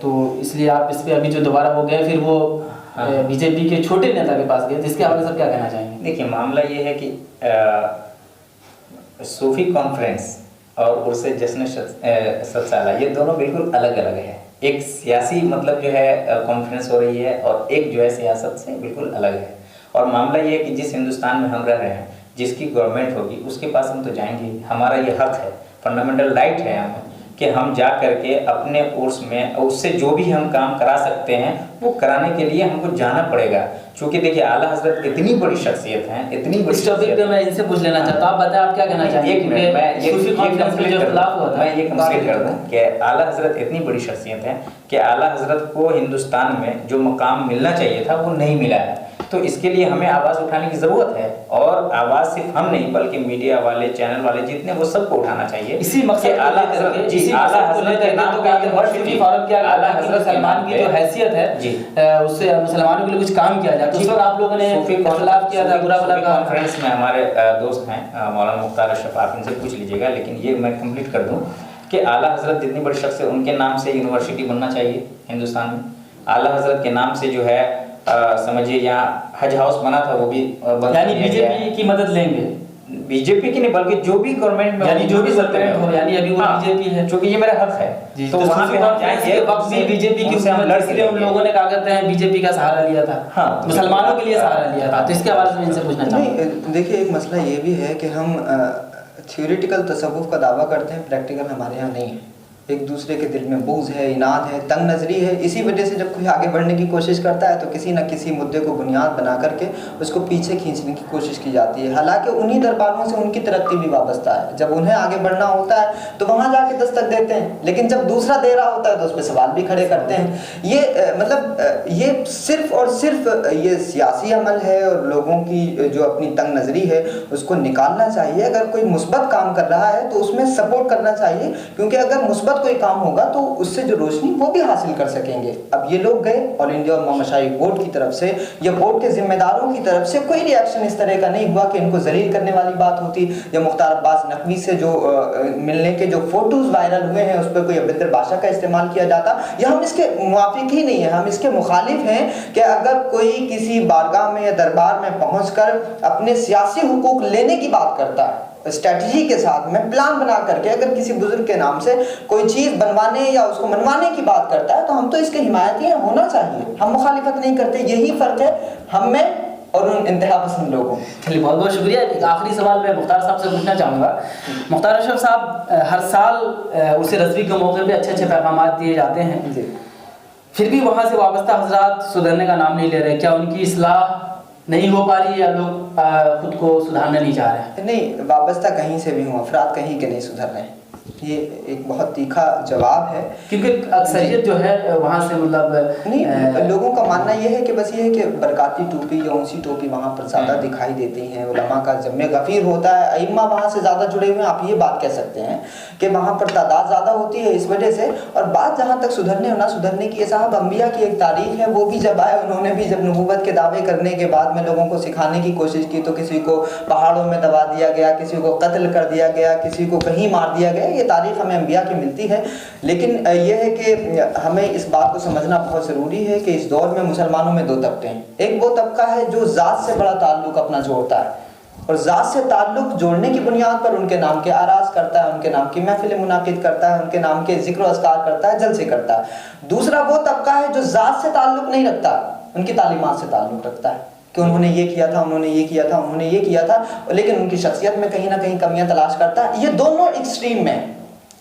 تو اس لیے آپ اس پہ ابھی جو دوبارہ وہ گئے پھر وہ BJP کے چھوٹے نیتا کے پاس گئے, جس کے حوالے سے کیا کہنا چاہیں گے؟ دیکھیے, معاملہ یہ ہے کہ صوفی کانفرنس اور عرس جشن 7 سالہ یہ دونوں بالکل الگ الگ ہے. ایک سیاسی مطلب جو ہے کانفرنس ہو رہی ہے اور ایک جو ہے سیاست سے بالکل الگ ہے. اور معاملہ یہ ہے کہ جس ہندوستان میں ہم رہ رہے ہیں، جس کی گورنمنٹ ہوگی اس کے پاس ہم تو جائیں گے. ہمارا یہ حق ہے، فنڈامنٹل رائٹ ہے ہمیں کہ ہم جا کر کے اپنے کورس میں اس سے جو بھی ہم کام کرا سکتے ہیں وہ کرانے کے لیے ہم کو جانا پڑے گا. چونکہ دیکھیے اعلیٰ حضرت اتنی بڑی شخصیت ہیں، اتنی بڑی اس ٹاپک پہ میں ان سے پوچھ لینا چاہتا ہوں. آپ بتائیں آپ کیا کہنا چاہیں گے؟ میں یہ کمپلیٹ کر دوں کہ اعلیٰ حضرت اتنی بڑی شخصیت ہے کہ اعلیٰ حضرت کو ہندوستان میں جو مقام ملنا چاہیے تھا وہ نہیں ملا ہے. تو اس کے لیے ہمیں آواز اٹھانے کی ضرورت ہے، اور آواز صرف ہم نہیں بلکہ میڈیا والے، چینل والے جتنے، وہ سب کو اٹھانا چاہیے. اسی مقصد اعلیٰ حضرت کے نام حضرت سلمان کی جو حیثیت ہے اس سے مسلمانوں کے لیے کچھ کام کیا جائے. تو اس وقت آپ لوگوں نے اختلاف کیا تھا، برا بھلا کانفرنس میں ہمارے دوست ہیں مولانا مختار اشرف، آپ ان سے پوچھ لیجیے گا. لیکن یہ میں کمپلیٹ کر دوں کہ اعلیٰ حضرت جتنی بڑی شخص ہے ان کے نام سے یونیورسٹی بننا چاہیے ہندوستان میں. اعلیٰ حضرت کے نام سے جو ہے سمجھیے یہاں حج ہاؤس بنا تھا وہ بھی بند، یعنی بی جے پی کی مدد لیں گے. بی جے پی کی نہیں بلکہ جو بھی گورنمنٹ میں، یعنی جو بھی گورنمنٹ ہو، یعنی ابھی وہ بی جے پی ہے، چونکہ یہ میرا حق ہے. تو وہاں پہ ہم جائیں گے. وقت بھی بی جے پی کی حکومت کے لیے ہم لوگوں نے کہا کرتے ہیں بی جے پی کا سہارا لیا تھا، مسلمانوں کے لیے سہارا لیا تھا. تو اس کے حوالے سے ان سے پوچھنا چاہوں گا. دیکھیے ایک مسئلہ یہ بھی ہے کہ ہم تھیوریٹیکل تصوف کا دعویٰ کرتے ہیں، پریکٹیکل ہمارے یہاں نہیں ہے. ایک دوسرے کے دل میں بغض ہے، اناد ہے، تنگ نظری ہے. اسی وجہ سے جب کوئی آگے بڑھنے کی کوشش کرتا ہے تو کسی نہ کسی مدعے کو بنیاد بنا کر کے اس کو پیچھے کھینچنے کی کوشش کی جاتی ہے. حالانکہ انہی درباروں سے ان کی ترقی بھی وابستہ ہے. جب انہیں آگے بڑھنا ہوتا ہے تو وہاں جا کے دستک دیتے ہیں، لیکن جب دوسرا دے رہا ہوتا ہے تو اس پہ سوال بھی کھڑے کرتے ہیں. یہ مطلب یہ صرف اور صرف یہ سیاسی عمل ہے، اور لوگوں کی جو اپنی تنگ نظری ہے اس کو نکالنا چاہیے. اگر کوئی مثبت کام کر رہا ہے تو اس میں سپورٹ کرنا چاہیے، کیونکہ اگر مثبت کوئی کام ہوگا تو اس سے جو روشنی وہ بھی حاصل کر سکیں گے. اب یہ لوگ گئے آل انڈیا علماء مشائخ بورڈ کی طرف سے یا بورڈ کے ذمہ داروں کی طرف سے کوئی ری ایکشن اس طرح کا نہیں ہوا کہ ان کو ذلیل کرنے والی بات ہوتی، یا مختار عباس نقوی سے جو ملنے کے جو فوٹوز وائرل ہوئے ہیں اس پہ کوئی عبدالقادر بادشاہ کا استعمال کیا جاتا. یا ہم اس کے موافق ہی نہیں ہیں، ہم اس کے مخالف ہیں کہ اگر کوئی کسی بارگاہ میں یا دربار میں پہنچ کر اپنے سیاسی حقوق لینے کی بات کرتا ہے اسٹریٹجی کے ساتھ میں پلان بنا کر کے، اگر کسی بزرگ کے نام سے کوئی چیز بنوانے یا اس کو منوانے کی بات کرتا ہے تو ہم تو اس کے حمایتی ہیں، ہونا چاہیے. ہم مخالفت نہیں کرتے. یہی فرق ہے ہم میں اور ان انتہا پسند لوگوں. چلیے بہت بہت شکریہ. ایک آخری سوال میں مختار صاحب سے پوچھنا چاہوں گا. مختار اشرف صاحب، ہر سال عرس رضوی کے موقع پہ اچھے اچھے پیغامات دیے جاتے ہیں، پھر بھی وہاں سے وابستہ حضرات سدھرنے کا نام نہیں لے رہے. کیا ان کی اصلاح نہیں ہو پا رہی ہے یا لوگ خود کو سدھارنا نہیں چاہ رہے ہیں؟ نہیں، وابستہ کہیں سے بھی ہوں، افراد کہیں کے نہیں سدھر رہے ہیں. یہ ایک بہت تیکھا جواب ہے، کیونکہ اکثریت جو ہے وہاں سے مطلب نہیں، لوگوں کا ماننا یہ ہے کہ بس یہ ہے کہ برکاتی ٹوپی یا اونسی ٹوپی وہاں پر زیادہ دکھائی دیتی ہیں. علماء کا ذمہ غفیر ہوتا ہے، ائمہ وہاں سے زیادہ جڑے ہوئے ہیں. آپ یہ بات کہہ سکتے ہیں کہ وہاں پر تعداد زیادہ ہوتی ہے اس وجہ سے. اور بات جہاں تک سدھرنے اور نہ سدھرنے کی، صاحب انبیاء کی ایک تاریخ ہے، وہ بھی جب آئے انہوں نے بھی جب نبوت کے دعوے کرنے کے بعد میں لوگوں کو سکھانے کی کوشش کی تو کسی کو پہاڑوں میں دبا دیا گیا، کسی کو قتل کر دیا گیا، کسی کو کہیں مار دیا گیا. یہ تاریخ ہمیں انبیاء کی ملتی ہے. لیکن یہ ہے کہ ہمیں اس بات کو سمجھنا بہت ضروری ہے کہ اس دور میں مسلمانوں میں دو طبقے ہیں. ایک وہ طبقہ ہے جو ذات سے بڑا تعلق اپنا جوڑتا ہے اور ذات سے تعلق جوڑنے کی بنیاد پر ان کے نام کے آراز کرتا ہے، ان کے نام کی محفل منعقد کرتا ہے، ان کے نام کے ذکر و اذکار کرتا ہے، جلسے کرتا ہے. دوسرا وہ طبقہ ہے جو ذات سے تعلق نہیں رکھتا، ان کی تعلیمات سے تعلق رکھتا ہے کہ انہوں نے یہ کیا تھا، انہوں نے یہ کیا تھا، انہوں نے یہ کیا تھا، لیکن ان کی شخصیت میں کہیں نہ کہیں کمیاں تلاش کرتا ہے. یہ دونوں ایکسٹریم میں،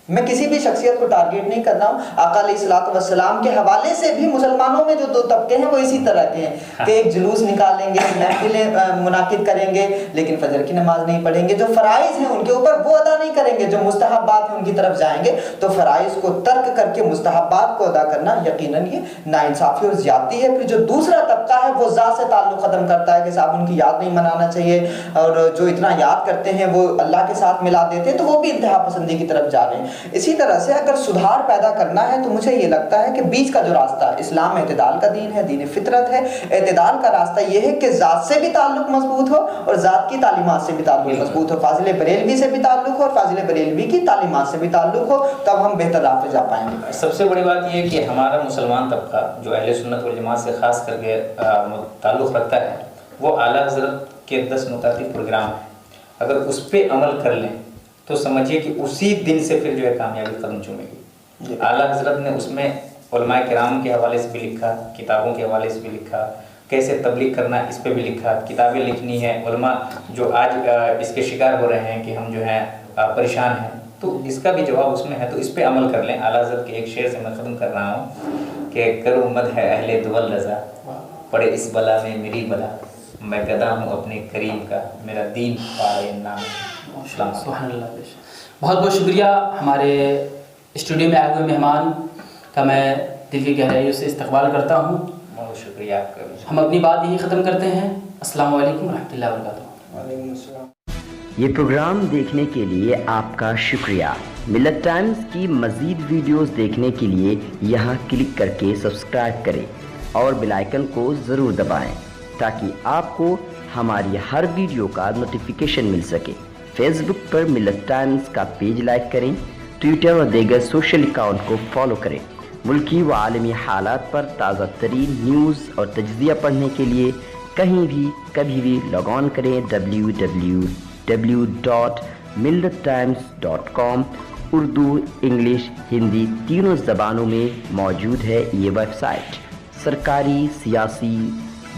میں کسی بھی شخصیت کو ٹارگیٹ نہیں کر رہا ہوں. آقا علیہ الصلوۃ والسلام کے حوالے سے بھی مسلمانوں میں جو دو طبقے ہیں وہ اسی طرح کے ہیں کہ ایک جلوس نکالیں گے، محفلیں منعقد کریں گے، لیکن فجر کی نماز نہیں پڑھیں گے. جو فرائض ہیں ان کے اوپر وہ ادا نہیں کریں گے، جو مستحبات ہیں ان کی طرف جائیں گے. تو فرائض کو ترک کر کے مستحبات کو ادا کرنا یقیناً یہ ناانصافی اور زیادتی ہے. پھر جو دوسرا طبقہ ہے وہ ذات سے تعلق ختم کرتا ہے کہ صاحب ان کی یاد نہیں منانا چاہیے، اور جو اتنا یاد کرتے ہیں وہ اللہ کے ساتھ ملا دیتے ہیں، تو وہ بھی انتہا پسندی کی طرف جا رہے ہیں. اسی طرح سے اگر سدھار پیدا کرنا ہے تو مجھے یہ لگتا ہے کہ بیچ کا جو راستہ ہے، اسلام اعتدال کا دین ہے، دین فطرت ہے. اعتدال کا راستہ یہ ہے کہ ذات سے بھی تعلق مضبوط ہو اور ذات کی تعلیمات سے بھی تعلق مضبوط ہو، فاضل بریلوی سے بھی تعلق ہو اور فاضل بریلوی کی تعلیمات سے بھی تعلق ہو، تب ہم بہتر راہ پہ جا پائیں گے. سب سے بڑی بات یہ ہے کہ ہمارا مسلمان طبقہ جو اہل سنت والجماعت سے خاص کر کے تعلق رکھتا ہے وہ اعلیٰ حضرت کے 10 نکاتی پروگرام ہیں. اگر اس پہ عمل کر لیں تو سمجھیے کہ اسی دن سے پھر جو ہے کامیابی قدم چومے گی. اعلیٰ حضرت نے اس میں علماء کرام کے حوالے سے بھی لکھا، کتابوں کے حوالے سے بھی لکھا، کیسے تبلیغ کرنا اس پہ بھی لکھا، کتابیں لکھنی ہے۔ علماء جو آج اس کے شکار ہو رہے ہیں کہ ہم جو ہیں پریشان ہیں، تو اس کا بھی جواب اس میں ہے، تو اس پہ عمل کر لیں۔ اعلیٰ حضرت کے ایک شعر سے میں ختم کر رہا ہوں کہ کروں مدح اہل دول رضا، پڑے اس بلا میں میری بلا، میں گدا ہوں اپنے کریم کا، میرا دین پائے نام۔ سبحان اللہ۔ بہت بہت شکریہ ہمارے اسٹوڈیو میں آئے ہوئے مہمان کا، میں دل کی گہرائیوں سے استقبال کرتا ہوں۔ بہت شکریہ آپ کا۔ ہم اپنی بات یہی ختم کرتے ہیں۔ السلام علیکم ورحمۃ اللہ وبرکاتہ۔ وعلیکم السلام۔ یہ پروگرام دیکھنے کے لیے آپ کا شکریہ۔ ملت ٹائمز کی مزید ویڈیوز دیکھنے کے لیے یہاں کلک کر کے سبسکرائب کریں اور بیل آئیکن کو ضرور دبائیں تاکہ آپ کو ہماری ہر ویڈیو کا نوٹیفیکیشن مل سکے۔ فیس بک پر ملت ٹائمز کا پیج لائک کریں، ٹویٹر اور دیگر سوشل اکاؤنٹ کو فالو کریں۔ ملکی و عالمی حالات پر تازہ ترین نیوز اور تجزیہ پڑھنے کے لیے کہیں بھی کبھی بھی لاگ آن کریں www.millettimes.com۔ اردو، انگلش، ہندی تینوں زبانوں میں موجود ہے یہ ویب سائٹ۔ سرکاری، سیاسی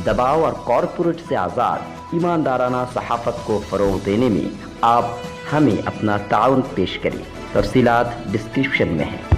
دباؤ اور کارپوریٹ سے آزاد ایماندارانہ صحافت کو فروغ دینے میں آپ ہمیں اپنا تعاون پیش کریں۔ تفصیلات ڈسکرپشن میں ہیں۔